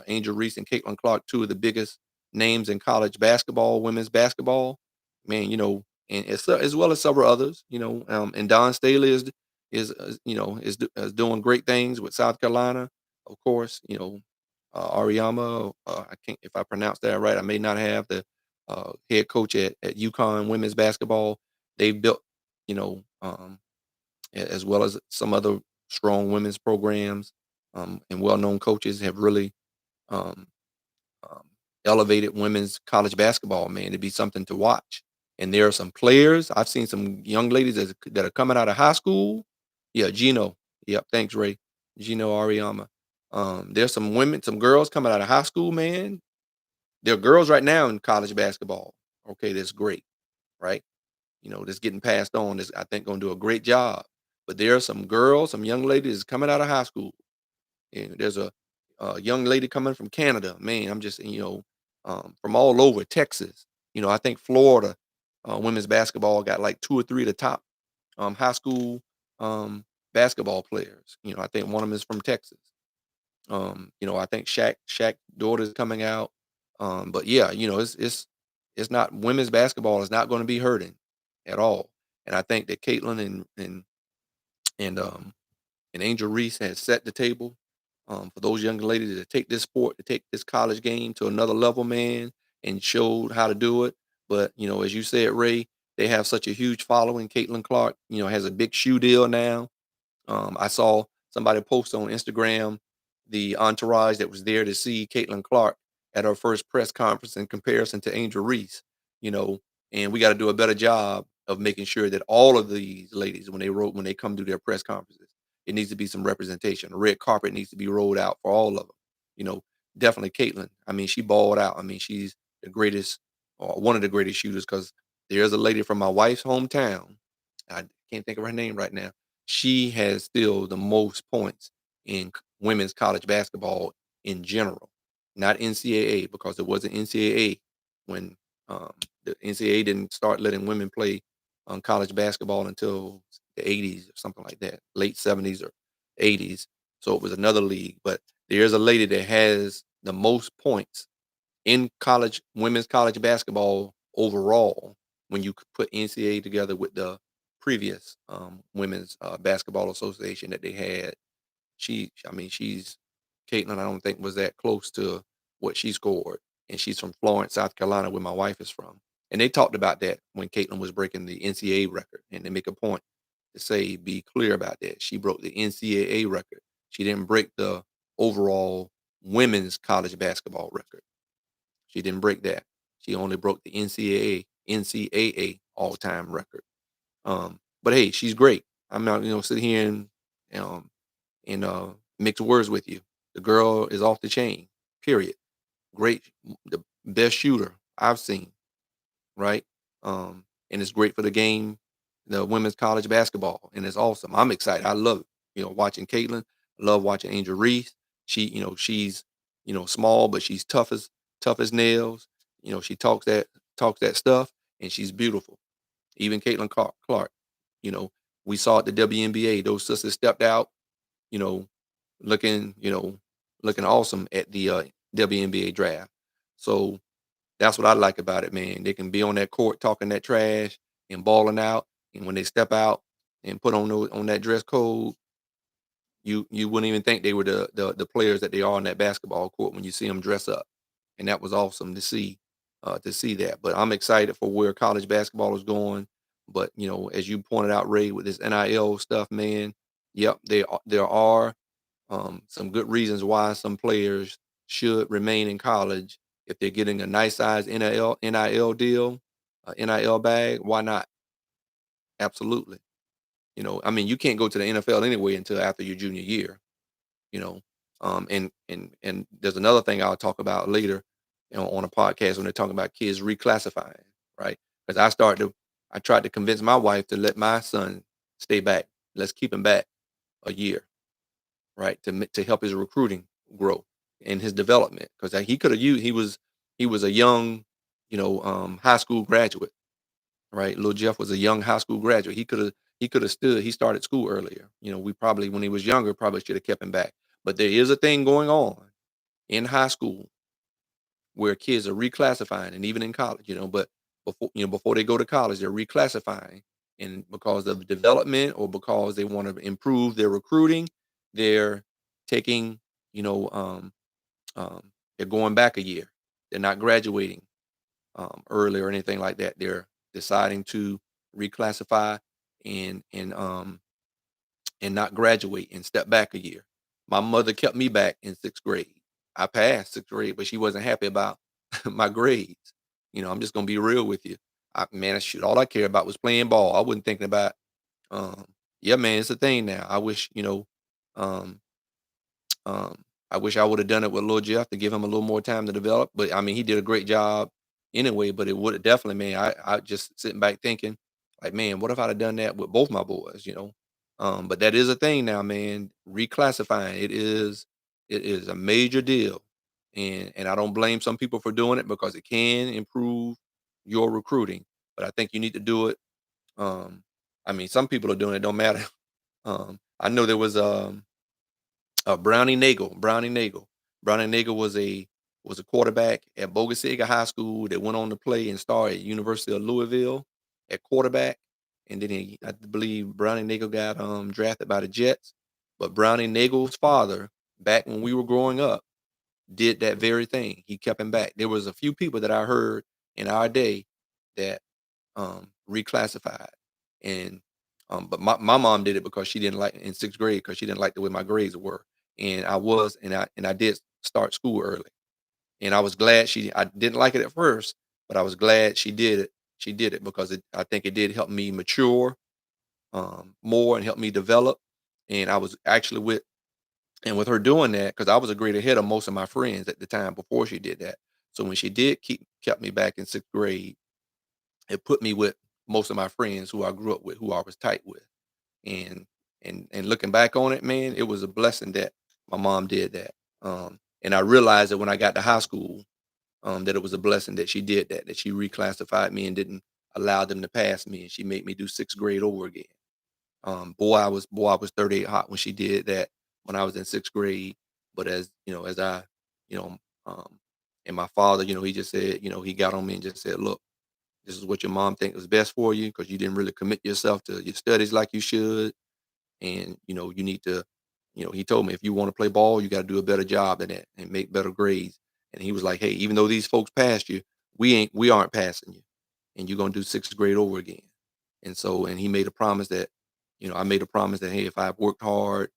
Angel Reese and Caitlin Clark, two of the biggest names in college basketball, women's basketball. Man, and as well as several others, and Don Staley is doing great things with South Carolina, of course. Ariama, I can't if I pronounced that right. I may not have the head coach at UConn women's basketball. They've built, you know, as well as some other strong women's programs, and well-known coaches have really um, um, elevated women's college basketball, man, to be something to watch. And there are some players. I've seen some young ladies that are coming out of high school. Yeah, Gino. Yep, thanks, Ray. Gino Ariama. There's some women, some girls coming out of high school, man. There are girls right now in college basketball. Okay, that's great, right? That's getting passed on. Is I think going to do a great job. But there are some girls, some young ladies coming out of high school, and there's a young lady coming from Canada. Man, I'm just from all over Texas. I think Florida women's basketball got like two or three of the top high school basketball players. I think one of them is from Texas. I think Shaq daughter's coming out. But yeah, it's not women's basketball is not going to be hurting at all. And I think that Caitlin and and Angel Reese has set the table for those young ladies to take this sport, to take this college game to another level, man, and showed how to do it. But as you said, Ray, they have such a huge following. Caitlin Clark, has a big shoe deal now. I saw somebody post on Instagram the entourage that was there to see Caitlin Clark at her first press conference in comparison to Angel Reese, you know, and we got to do a better job of making sure that all of these ladies, when they come to their press conferences, it needs to be some representation. A red carpet needs to be rolled out for all of them. You know, definitely Caitlin. I mean, she balled out. I mean, she's the greatest, or one of the greatest shooters, because there's a lady from my wife's hometown. I can't think of her name right now. She has still the most points in women's college basketball in general, not NCAA, because it wasn't NCAA when um, the NCAA didn't start letting women play on college basketball until the 80s or something like that, late 70s or 80s. So it was another league. But there's a lady that has the most points in college women's college basketball overall when you put NCAA together with the previous women's basketball association that they had. I mean, she's Caitlin. I don't think was that close to what she scored, and she's from Florence, South Carolina, where my wife is from. And they talked about that when Caitlin was breaking the NCAA record, and they make a point to say, be clear about that. She broke the NCAA record. She didn't break the overall women's college basketball record. She didn't break that. She only broke the NCAA all-time record. But hey, she's great. I'm not, sitting here um, and mix words with you. The girl is off the chain. Period. Great, the best shooter I've seen. Right, and it's great for the game, the women's college basketball, and it's awesome. I'm excited. I love it. Watching Caitlin. I love watching Angel Reese. She's small, but she's tough as nails. She talks that stuff, and she's beautiful. Even Caitlin Clark. You know, we saw at the WNBA, those sisters stepped out, you know, looking, looking awesome at the WNBA draft. So that's what I like about it, man. They can be on that court talking that trash and balling out, and when they step out and put on that dress code, you wouldn't even think they were the players that they are on that basketball court when you see them dress up, and that was awesome to see that. But I'm excited for where college basketball is going. But as you pointed out, Ray, with this NIL stuff, man, yep, there are some good reasons why some players should remain in college if they're getting a nice size NIL deal, NIL bag. Why not? Absolutely. I mean, you can't go to the NFL anyway until after your junior year. You know, and there's another thing I'll talk about later, on a podcast when they're talking about kids reclassifying, right? Because I tried to convince my wife to let my son stay back. Let's keep him back a year, right? To help his recruiting grow and his development, because he could have used he was a young, high school graduate, right? Little Jeff was a young high school graduate. He could have stood. He started school earlier. We probably, when he was younger, probably should have kept him back. But there is a thing going on in high school where kids are reclassifying, and even in college, but before they go to college, they're reclassifying, and because of development or because they want to improve their recruiting, they're taking, you know, they're going back a year. They're not graduating early or anything like that. They're deciding to reclassify and not graduate and step back a year. My mother kept me back in sixth grade. I passed sixth grade, but she wasn't happy about my grades. I'm just gonna be real with you. Man, shoot, all I cared about was playing ball. I wasn't thinking about, um, yeah, man, it's a thing now. Um, um, I wish I would have done it with Lil Jeff to give him a little more time to develop. But I mean, he did a great job anyway. But it would have definitely, man. I just sitting back thinking, like, man, what if I'd have done that with both my boys? But that is a thing now, man. Reclassifying it is a major deal, and I don't blame some people for doing it because it can improve your recruiting. But I think you need to do it. Um, I mean, some people are doing it. Don't matter. I know there was Brownie Nagel. Brownie Nagel was a quarterback at Bogasega High School that went on to play and star at University of Louisville at quarterback. and then I believe Brownie Nagel got drafted by the Jets. But Brownie Nagel's father, back when we were growing up, did that very thing. He kept him back. There was a few people that I heard in our day that reclassified, and but my mom did it because she didn't like in sixth grade because she didn't like the way my grades were, and I did start school early, and I was glad I didn't like it at first, but I was glad she did it. She did it because I think it did help me mature more and help me develop. And I was actually with her doing that, because I was a grade ahead of most of my friends at the time before she did that. So when she did kept me back in sixth grade, it put me with most of my friends who I grew up with, who I was tight with. And and looking back on it, man, it was a blessing that my mom did that. And I realized that when I got to high school, that it was a blessing that she did that, that she reclassified me and didn't allow them to pass me, and she made me do sixth grade over again. Boy, I was 38 hot when she did that when I was in sixth grade. But as you know, as I, you know, um, and my father, he just said, he got on me and just said, "Look, this is what your mom thinks is best for you because you didn't really commit yourself to your studies like you should, and you need to." He told me if you want to play ball, you got to do a better job than that and make better grades. And he was like, "Hey, even though these folks passed you, we aren't passing you, and you're gonna do sixth grade over again." And he made a promise that, I made a promise that, hey, if I've worked hard,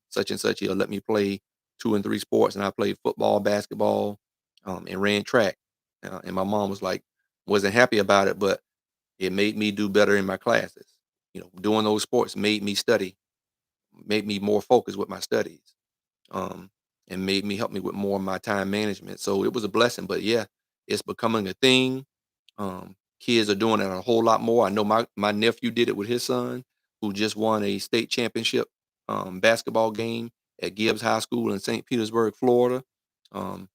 such and such, he'll let me play two and three sports. And I played football, basketball, and ran track. And my mom wasn't happy about it, but it made me do better in my classes. Doing those sports made me study, made me more focused with my studies, um, and made me help me with more of my time management. So it was a blessing. But yeah, it's becoming a thing. Kids are doing it a whole lot more. I know my nephew did it with his son, who just won a state championship basketball game at Gibbs High School in St. Petersburg, Florida. Um,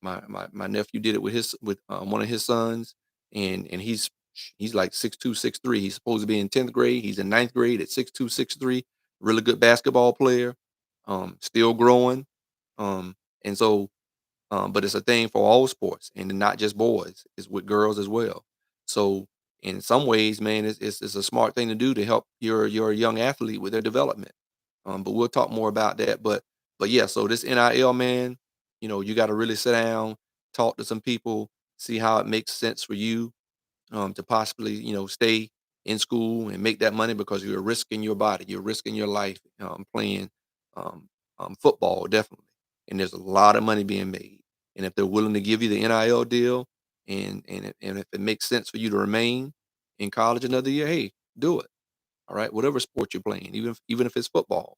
my nephew did it with one of his sons, and he's like 6'2", 6'3". He's supposed to be in 10th grade. He's in ninth grade at 6'2", 6'3". Really good basketball player. Still growing. Um, and so but it's a thing for all sports and not just boys. It's with girls as well. So in some ways, man, it's a smart thing to do to help your young athlete with their development. But we'll talk more about that. But yeah, so this NIL, man, you got to really sit down, talk to some people, see how it makes sense for you to possibly, stay in school and make that money, because you're risking your body, you're risking your life playing um, football, definitely. And there's a lot of money being made. And if they're willing to give you the NIL deal, and if it makes sense for you to remain in college another year, hey, do it. All right, whatever sport you're playing, even if it's football,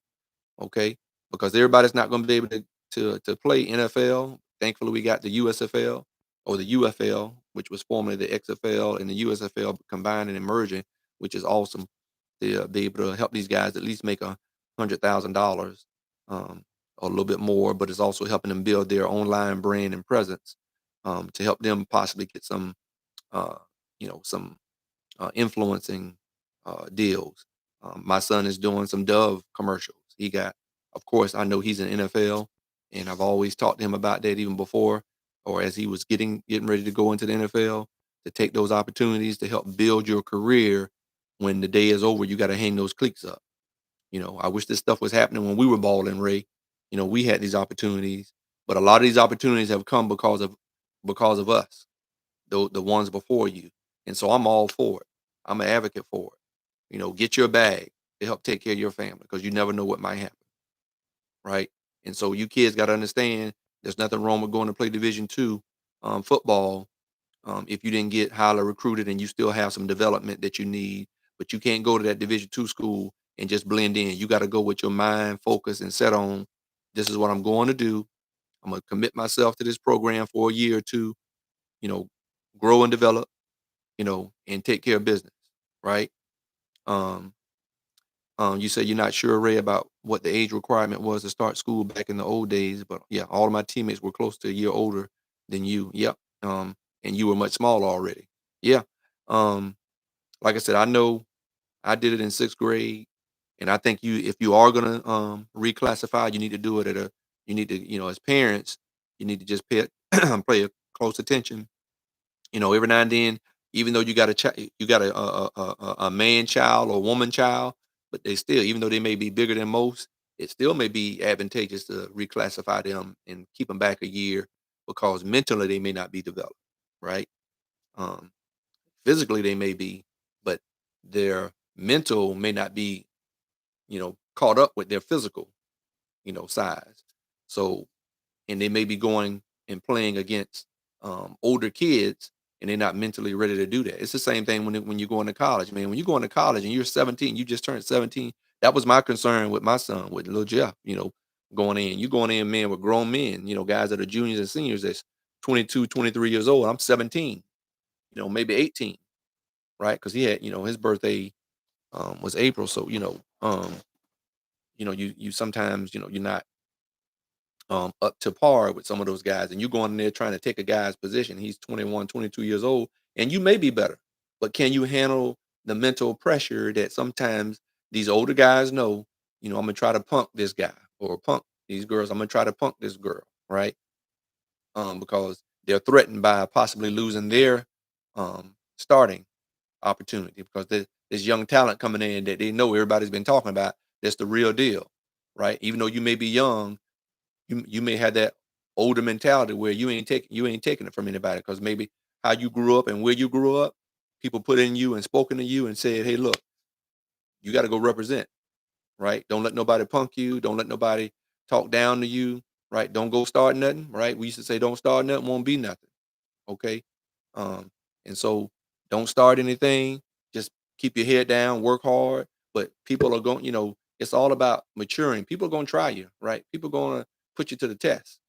okay? Because everybody's not going to be able to play NFL. Thankfully, we got the USFL or the UFL, which was formerly the XFL and the USFL combining and merging, which is awesome to be able to help these guys at least make $100,000 or a little bit more. But it's also helping them build their online brand and presence to help them possibly get uh, some influencing deals. My son is doing some Dove commercials. Of course, I know he's in NFL, and I've always talked to him about that even before, or as he was getting ready to go into the NFL, to take those opportunities to help build your career. When the day is over, you got to hang those cleats up. I wish this stuff was happening when we were balling, Ray. We had these opportunities, but a lot of these opportunities have come because of us, the ones before you. And so I'm all for it. I'm an advocate for it. Get your bag to help take care of your family, because you never know what might happen, right? And so you kids got to understand there's nothing wrong with going to play Division II football if you didn't get highly recruited and you still have some development that you need. But you can't go to that Division II school and just blend in. You got to go with your mind focused and set on, this is what I'm going to do. I'm going to commit myself to this program for a year or two, you know, grow and develop, and take care of business, right? Um, you say you're not sure, Ray, about what the age requirement was to start school back in the old days, but yeah, all of my teammates were close to a year older than you. Yep. And you were much smaller already. Yeah. Um, like I said, I know I did it in sixth grade, and I think if you are gonna reclassify, you need to do it you need to, as parents, you need to just pay close attention. Every now and then Even though you got a man child or woman child, but they still, even though they may be bigger than most, it still may be advantageous to reclassify them and keep them back a year because mentally they may not be developed, right? Um, Physically they may be, but their mental may not be, caught up with their physical, size. So, and they may be going and playing against older kids, and they're not mentally ready to do that. It's the same thing when you go into college, man. When you go into college and you're 17, you just turned 17. That was my concern with my son, with little Jeff. Going in, you going in, man, with grown men. Guys that are juniors and seniors that's 22, 23 years old. I'm 17. Maybe 18, right? Because he had, his birthday was April, so you sometimes you're not up to par with some of those guys, and you going in there trying to take a guy's position. He's 21, 22 years old, and you may be better, but can you handle the mental pressure that sometimes these older guys know? I'm gonna try to punk this guy or punk these girls. I'm gonna try to punk this girl, right? Because they're threatened by possibly losing their starting opportunity because there's this young talent coming in that they know everybody's been talking about. That's the real deal, right? Even though you may be young, you may have that older mentality where you ain't taking it from anybody because maybe how you grew up and where you grew up, people put in you and spoken to you and said, "Hey, look, you got to go represent, right? Don't let nobody punk you. Don't let nobody talk down to you, right? Don't go start nothing, right? We used to say, don't start nothing, won't be nothing, okay? Um, and so don't start anything. Just keep your head down, work hard. But people are going, it's all about maturing. People are going to try you, right? People are going to put you to the test,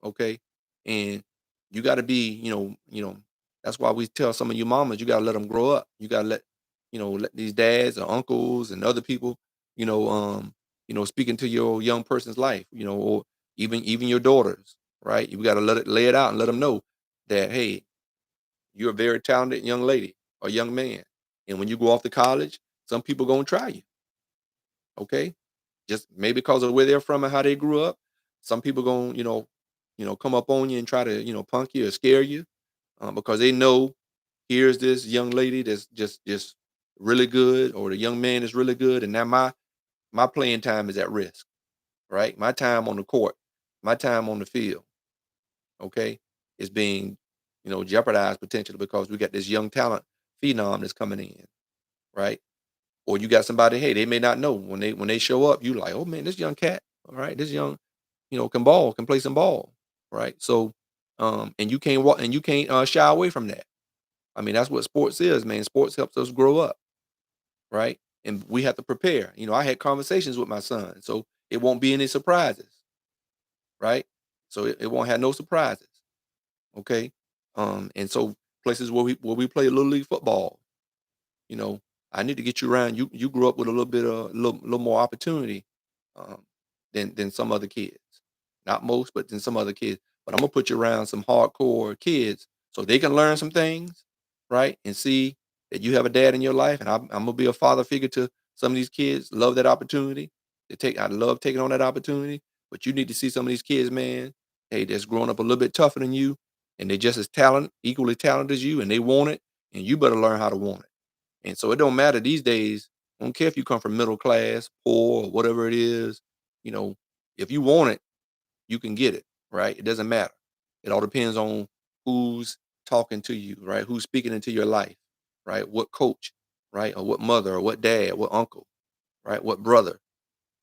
okay? And you got to be, that's why we tell some of you mamas, you got to let them grow up. You got to let these dads or uncles and other people, you know, um, speak into your young person's life, or even your daughters, right? You got to lay it out and let them know that, hey, you're a very talented young lady or young man. And when you go off to college, some people gonna try you, okay? Just maybe because of where they're from and how they grew up. Some people gonna, come up on you and try to, punk you or scare you, because they know here's this young lady that's just really good, or the young man is really good, and now my playing time is at risk, right? My time on the court, my time on the field, okay, is being, jeopardized potentially because we got this young talent phenom that's coming in, right? Or you got somebody, hey, they may not know when they show up, you like, oh man, this young cat, all right, this young, can play some ball, right? So, and you can't walk and you can't shy away from that. I mean, that's what sports is, man. Sports helps us grow up, right? And we have to prepare. I had conversations with my son, so it won't be any surprises, right? So it won't have no surprises. Okay. And so places where we play little league football, you know, I need to get you around. You grew up with a little bit of little more opportunity um, than some other kids. Not most, but than some other kids. But I'm gonna put you around some hardcore kids so they can learn some things, right? And see that you have a dad in your life, and I'm gonna be a father figure to some of these kids. Love that opportunity. I love taking on that opportunity. But you need to see some of these kids, man. Hey, that's growing up a little bit tougher than you, and they're just as equally talented as you, and they want it, and you better learn how to want it. And so it don't matter these days. I don't care if you come from middle class, poor, or whatever it is. You know, if you want it, you can get it, right? It doesn't matter. It all depends on who's talking to you, right? Who's speaking into your life, right? What coach, right? Or what mother, or what dad, what uncle, right? What brother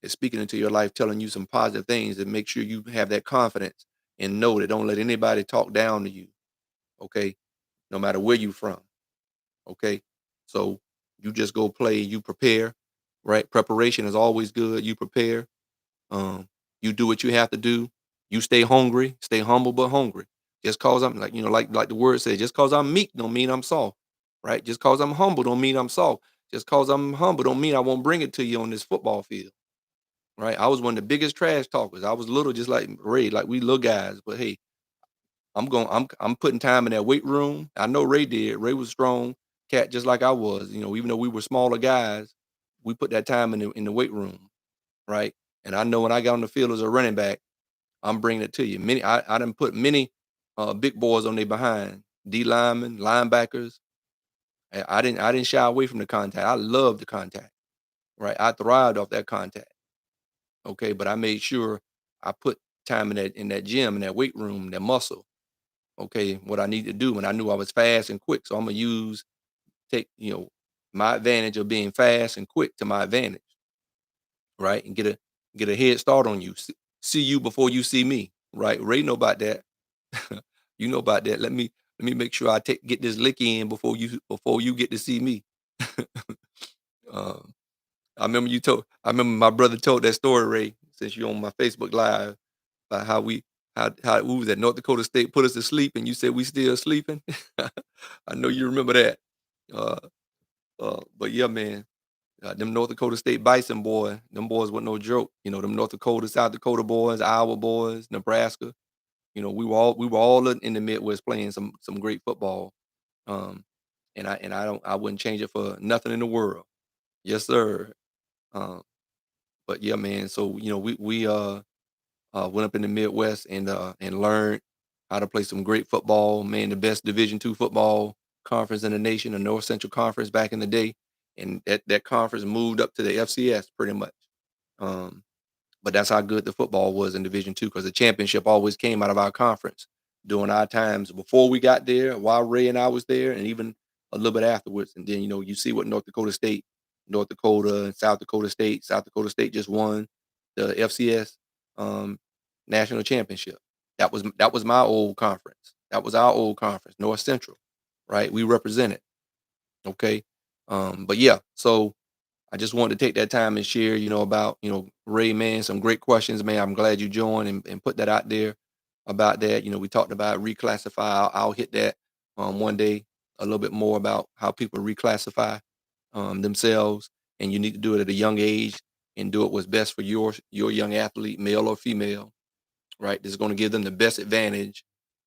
is speaking into your life, telling you some positive things that make sure you have that confidence and know that don't let anybody talk down to you, okay? No matter where you from. Okay. So you just go play, you prepare, right? Preparation is always good. You prepare. Um, you do what you have to do. You stay hungry, stay humble but hungry. Just cause I'm like, like the word says, just cause I'm meek don't mean I'm soft. Right? Just cause I'm humble don't mean I'm soft. Just cause I'm humble don't mean I won't bring it to you on this football field. Right? I was one of the biggest trash talkers. I was little just like Ray, like we little guys. But hey, I'm putting time in that weight room. I know Ray did. Ray was strong cat just like I was. Even though we were smaller guys, we put that time in the weight room, right? And I know when I got on the field as a running back, I'm bringing it to you. I done put many big boys on their behind, D linemen, linebackers. I didn't shy away from the contact. I loved the contact, right? I thrived off that contact. Okay, but I made sure I put time in that gym, in that weight room, that muscle. Okay, what I need to do, and I knew I was fast and quick, so I'm gonna take my advantage of being fast and quick to my advantage, right? And get a head start on you. See you before you see me, right? Ray know about that. You know about that. Let me make sure I get this lick in before you get to see me. um, I remember my brother told that story, Ray, since you're on my Facebook Live, about how we was at North Dakota State, put us to sleep, and you said we still sleeping. I know you remember that. Uh, but yeah, man, them North Dakota State Bison them boys were no joke. Them North Dakota, South Dakota boys, Iowa boys, Nebraska. We were all in the Midwest playing some great football. Um, and I wouldn't change it for nothing in the world. Yes, sir. Um, but yeah, man. So we went up in the Midwest and learned how to play some great football. Man, the best Division II football conference in the nation, the North Central Conference back in the day, and that conference moved up to the FCS pretty much. Um, but that's how good the football was in Division II, because the championship always came out of our conference during our times before we got there, while Ray and I was there, and even a little bit afterwards. And then you see what North Dakota State, North Dakota, and South Dakota State. South Dakota State just won the FCS um, national championship. That was my old conference. That was our old conference, North Central, right? We represented. Okay, but yeah, so I just wanted to take that time and share, about, Ray, man, some great questions, man. I'm glad you joined and put that out there about that. We talked about reclassify. I'll hit that one day a little bit more about how people reclassify themselves, and you need to do it at a young age and do it what's best for your young athlete, male or female, right? This is going to give them the best advantage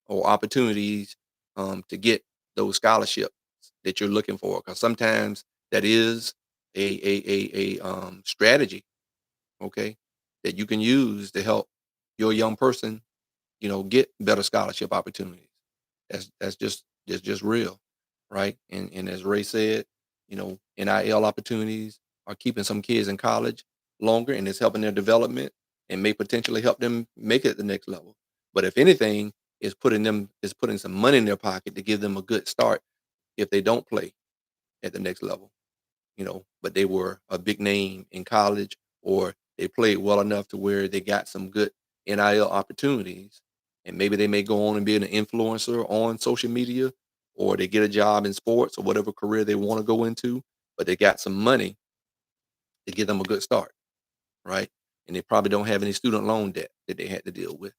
or opportunities to get those scholarships that you're looking for. Because sometimes that is a strategy, okay, that you can use to help your young person, get better scholarship opportunities. That's just real, right? And as Ray said, NIL opportunities are keeping some kids in college longer, and it's helping their development and may potentially help them make it at the next level. But if anything, is putting some money in their pocket to give them a good start if they don't play at the next level, but they were a big name in college, or they played well enough to where they got some good NIL opportunities. And maybe they may go on and be an influencer on social media, or they get a job in sports or whatever career they want to go into, but they got some money to give them a good start, right? And they probably don't have any student loan debt that they had to deal with,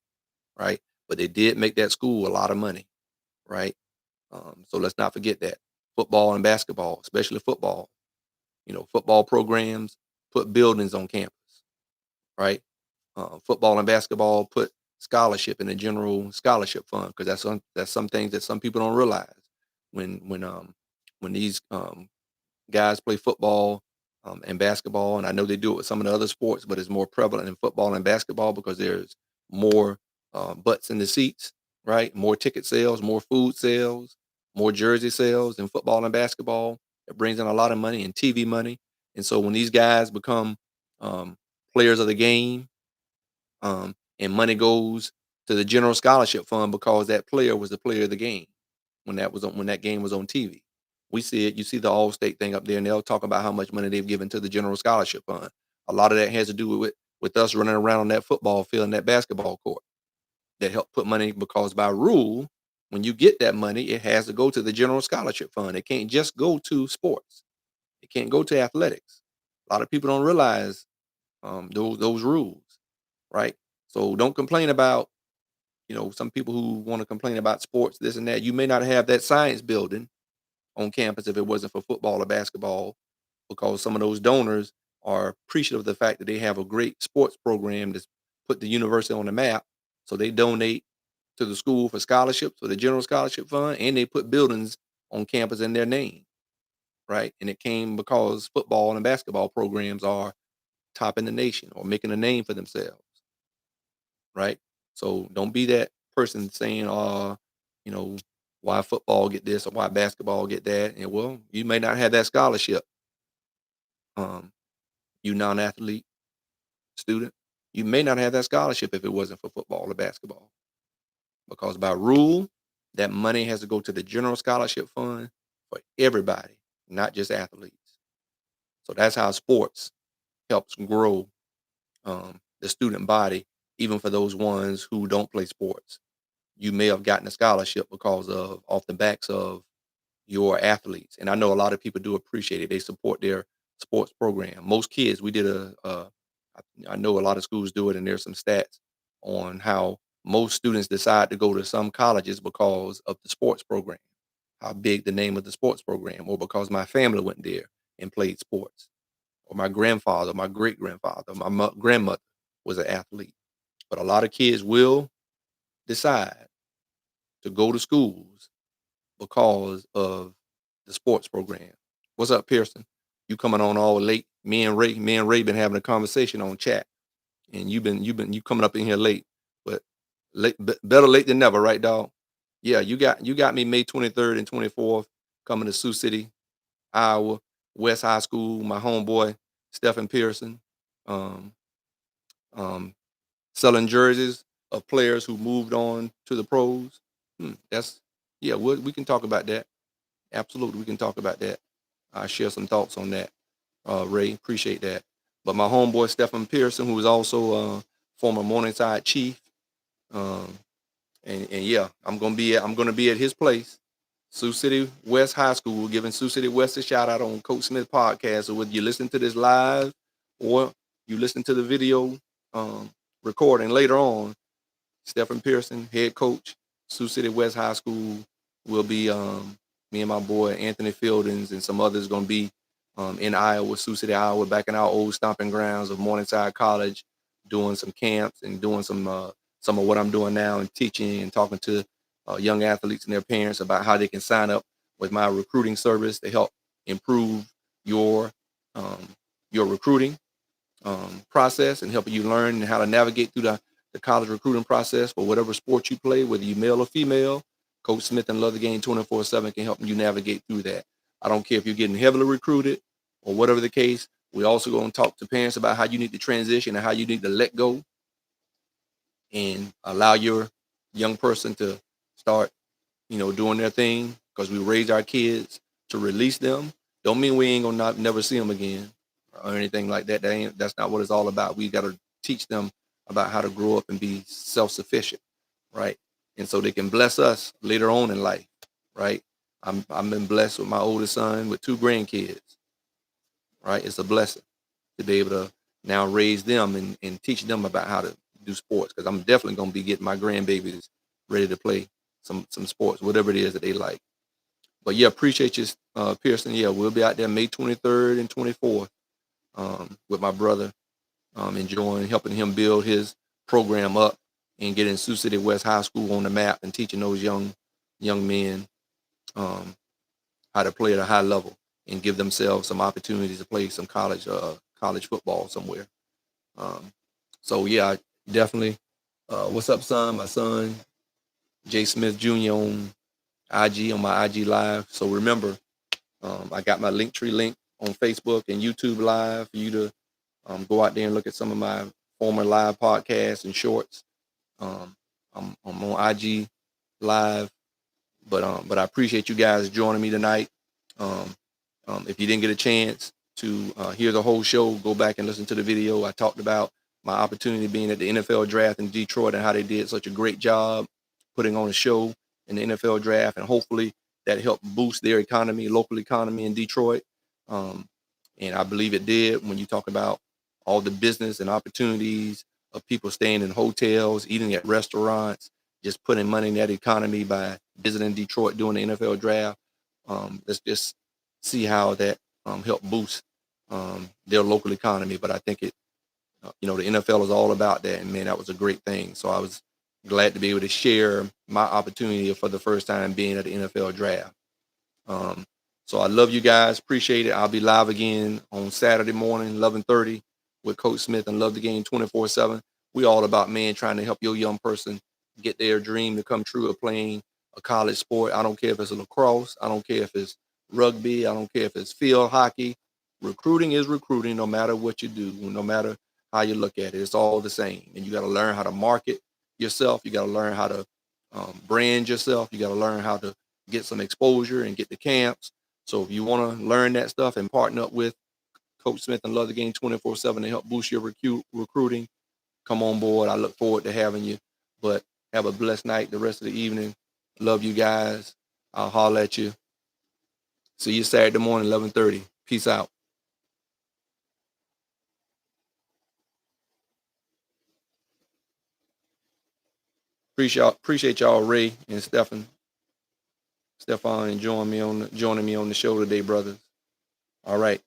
right? But they did make that school a lot of money, right? So let's not forget that football and basketball, especially football, football programs put buildings on campus, right? Football and basketball put scholarship in the general scholarship fund, because that's some things that some people don't realize when these guys play football and basketball. And I know they do it with some of the other sports, but it's more prevalent in football and basketball because there's more butts in the seats, right? More ticket sales, more food sales, more jersey sales in football and basketball. It brings in a lot of money and TV money. And so when these guys become um, players of the game, and money goes to the general scholarship fund because that player was the player of the game when that game was on TV. We see it. You see the All State thing up there, and they'll talk about how much money they've given to the general scholarship fund. A lot of that has to do with us running around on that football field and that basketball court that help put money, because by rule, when you get that money, it has to go to the general scholarship fund. It can't just go to sports. It can't go to athletics. A lot of people don't realize those rules, right? So don't complain about, some people who want to complain about sports, this and that. You may not have that science building on campus if it wasn't for football or basketball, because some of those donors are appreciative of the fact that they have a great sports program that's put the university on the map. So they donate to the school for scholarships, for the general scholarship fund, and they put buildings on campus in their name, right? And it came because football and basketball programs are top in the nation or making a name for themselves, right? So don't be that person saying, you know, why football get this or why basketball get that. And well, you may not have that scholarship. Um, you non-athlete student, you may not have that scholarship if it wasn't for football or basketball. Because by rule, that money has to go to the general scholarship fund for everybody, not just athletes. So that's how sports helps grow the student body, even for those ones who don't play sports. You may have gotten a scholarship because of off the backs of your athletes. And I know a lot of people do appreciate it. They support their sports program. Most kids, we did I know a lot of schools do it, and there's some stats on how most students decide to go to some colleges because of the sports program, how big the name of the sports program, or because my family went there and played sports, or my grandfather, my great grandfather, my grandmother was an athlete. But a lot of kids will decide to go to schools because of the sports program. What's up, Pearson? You coming on all late? Me and Ray been having a conversation on chat, and you coming up in here late, but better late than never, right, dog? Yeah, you got me May 23rd and 24th coming to Sioux City, Iowa, West High School. My homeboy Stephen Pearson, um, um, selling jerseys of players who moved on to the pros. That's yeah. We can talk about that. Absolutely, we can talk about that. I share some thoughts on that. Ray, appreciate that. But my homeboy Stephen Pearson, who is also former Morningside Chief, um, and yeah, I'm gonna be at his place, Sioux City West High School, giving Sioux City West a shout out on Coach Smith podcast. So whether you listen to this live or you listen to the video um, recording later on, Stephen Pearson, head coach, Sioux City West High School, will be me and my boy Anthony Fieldings and some others going to be in Iowa, Sioux City, Iowa, back in our old stomping grounds of Morningside College, doing some camps and doing some of what I'm doing now and teaching and talking to young athletes and their parents about how they can sign up with my recruiting service to help improve your um, your recruiting process and helping you learn how to navigate through the college recruiting process for whatever sport you play, whether you male or female. Coach Smith and Love the Game 24/7 can help you navigate through that. I don't care if you're getting heavily recruited or whatever the case. We also going to talk to parents about how you need to transition and how you need to let go and allow your young person to start doing their thing because we raise our kids to release them. Don't mean we ain't gonna not never see them again or anything like that. That's not what it's all about. We got to teach them about how to grow up and be self-sufficient, right? And so they can bless us later on in life, right? I'm been blessed with my oldest son with two grandkids, right? It's a blessing to be able to now raise them and teach them about how to do sports because I'm definitely gonna be getting my grandbabies ready to play some sports, whatever it is that they like. But yeah, appreciate you, Pearson. Yeah, we'll be out there May 23rd and 24th with my brother, enjoying helping him build his program up and getting Sioux City West High School on the map and teaching those young men um, how to play at a high level and give themselves some opportunities to play some college football somewhere. Um, so yeah, definitely. What's up, son? My son, Jay Smith Jr. on IG on my IG live. So remember, I got my Linktree link on Facebook and YouTube live for you to go out there and look at some of my former live podcasts and shorts. Um, I'm on IG live, but I appreciate you guys joining me tonight. Um, if you didn't get a chance to hear the whole show, go back and listen to the video. I talked about my opportunity being at the NFL draft in Detroit and how they did such a great job putting on a show in the NFL draft, and hopefully that helped boost their economy, local economy in Detroit. Um, and I believe it did when you talk about all the business and opportunities of people staying in hotels, eating at restaurants, just putting money in that economy by visiting Detroit during the NFL draft. Let's just see how that helped boost their local economy. But I think the NFL is all about that, and man, that was a great thing. So I was glad to be able to share my opportunity for the first time being at the NFL draft. Um, so I love you guys, appreciate it. I'll be live again on Saturday morning, 11:30, with Coach Smith and Love the Game 24/7. We all about, man, trying to help your young person get their dream to come true of playing a college sport. I don't care if it's lacrosse. I don't care if it's rugby. I don't care if it's field hockey. Recruiting is recruiting no matter what you do, no matter how you look at it. It's all the same. And you got to learn how to market yourself. You got to learn how to brand yourself. You got to learn how to get some exposure and get the camps. So if you want to learn that stuff and partner up with Coach Smith and Love the Game 24/7 to help boost your recruiting, come on board. I look forward to having you. But have a blessed night the rest of the evening. Love you guys. I'll holler at you. See you Saturday morning, 11:30. Peace out. Appreciate y'all, Ray and Stefan, and joining me on the show today, brothers. All right.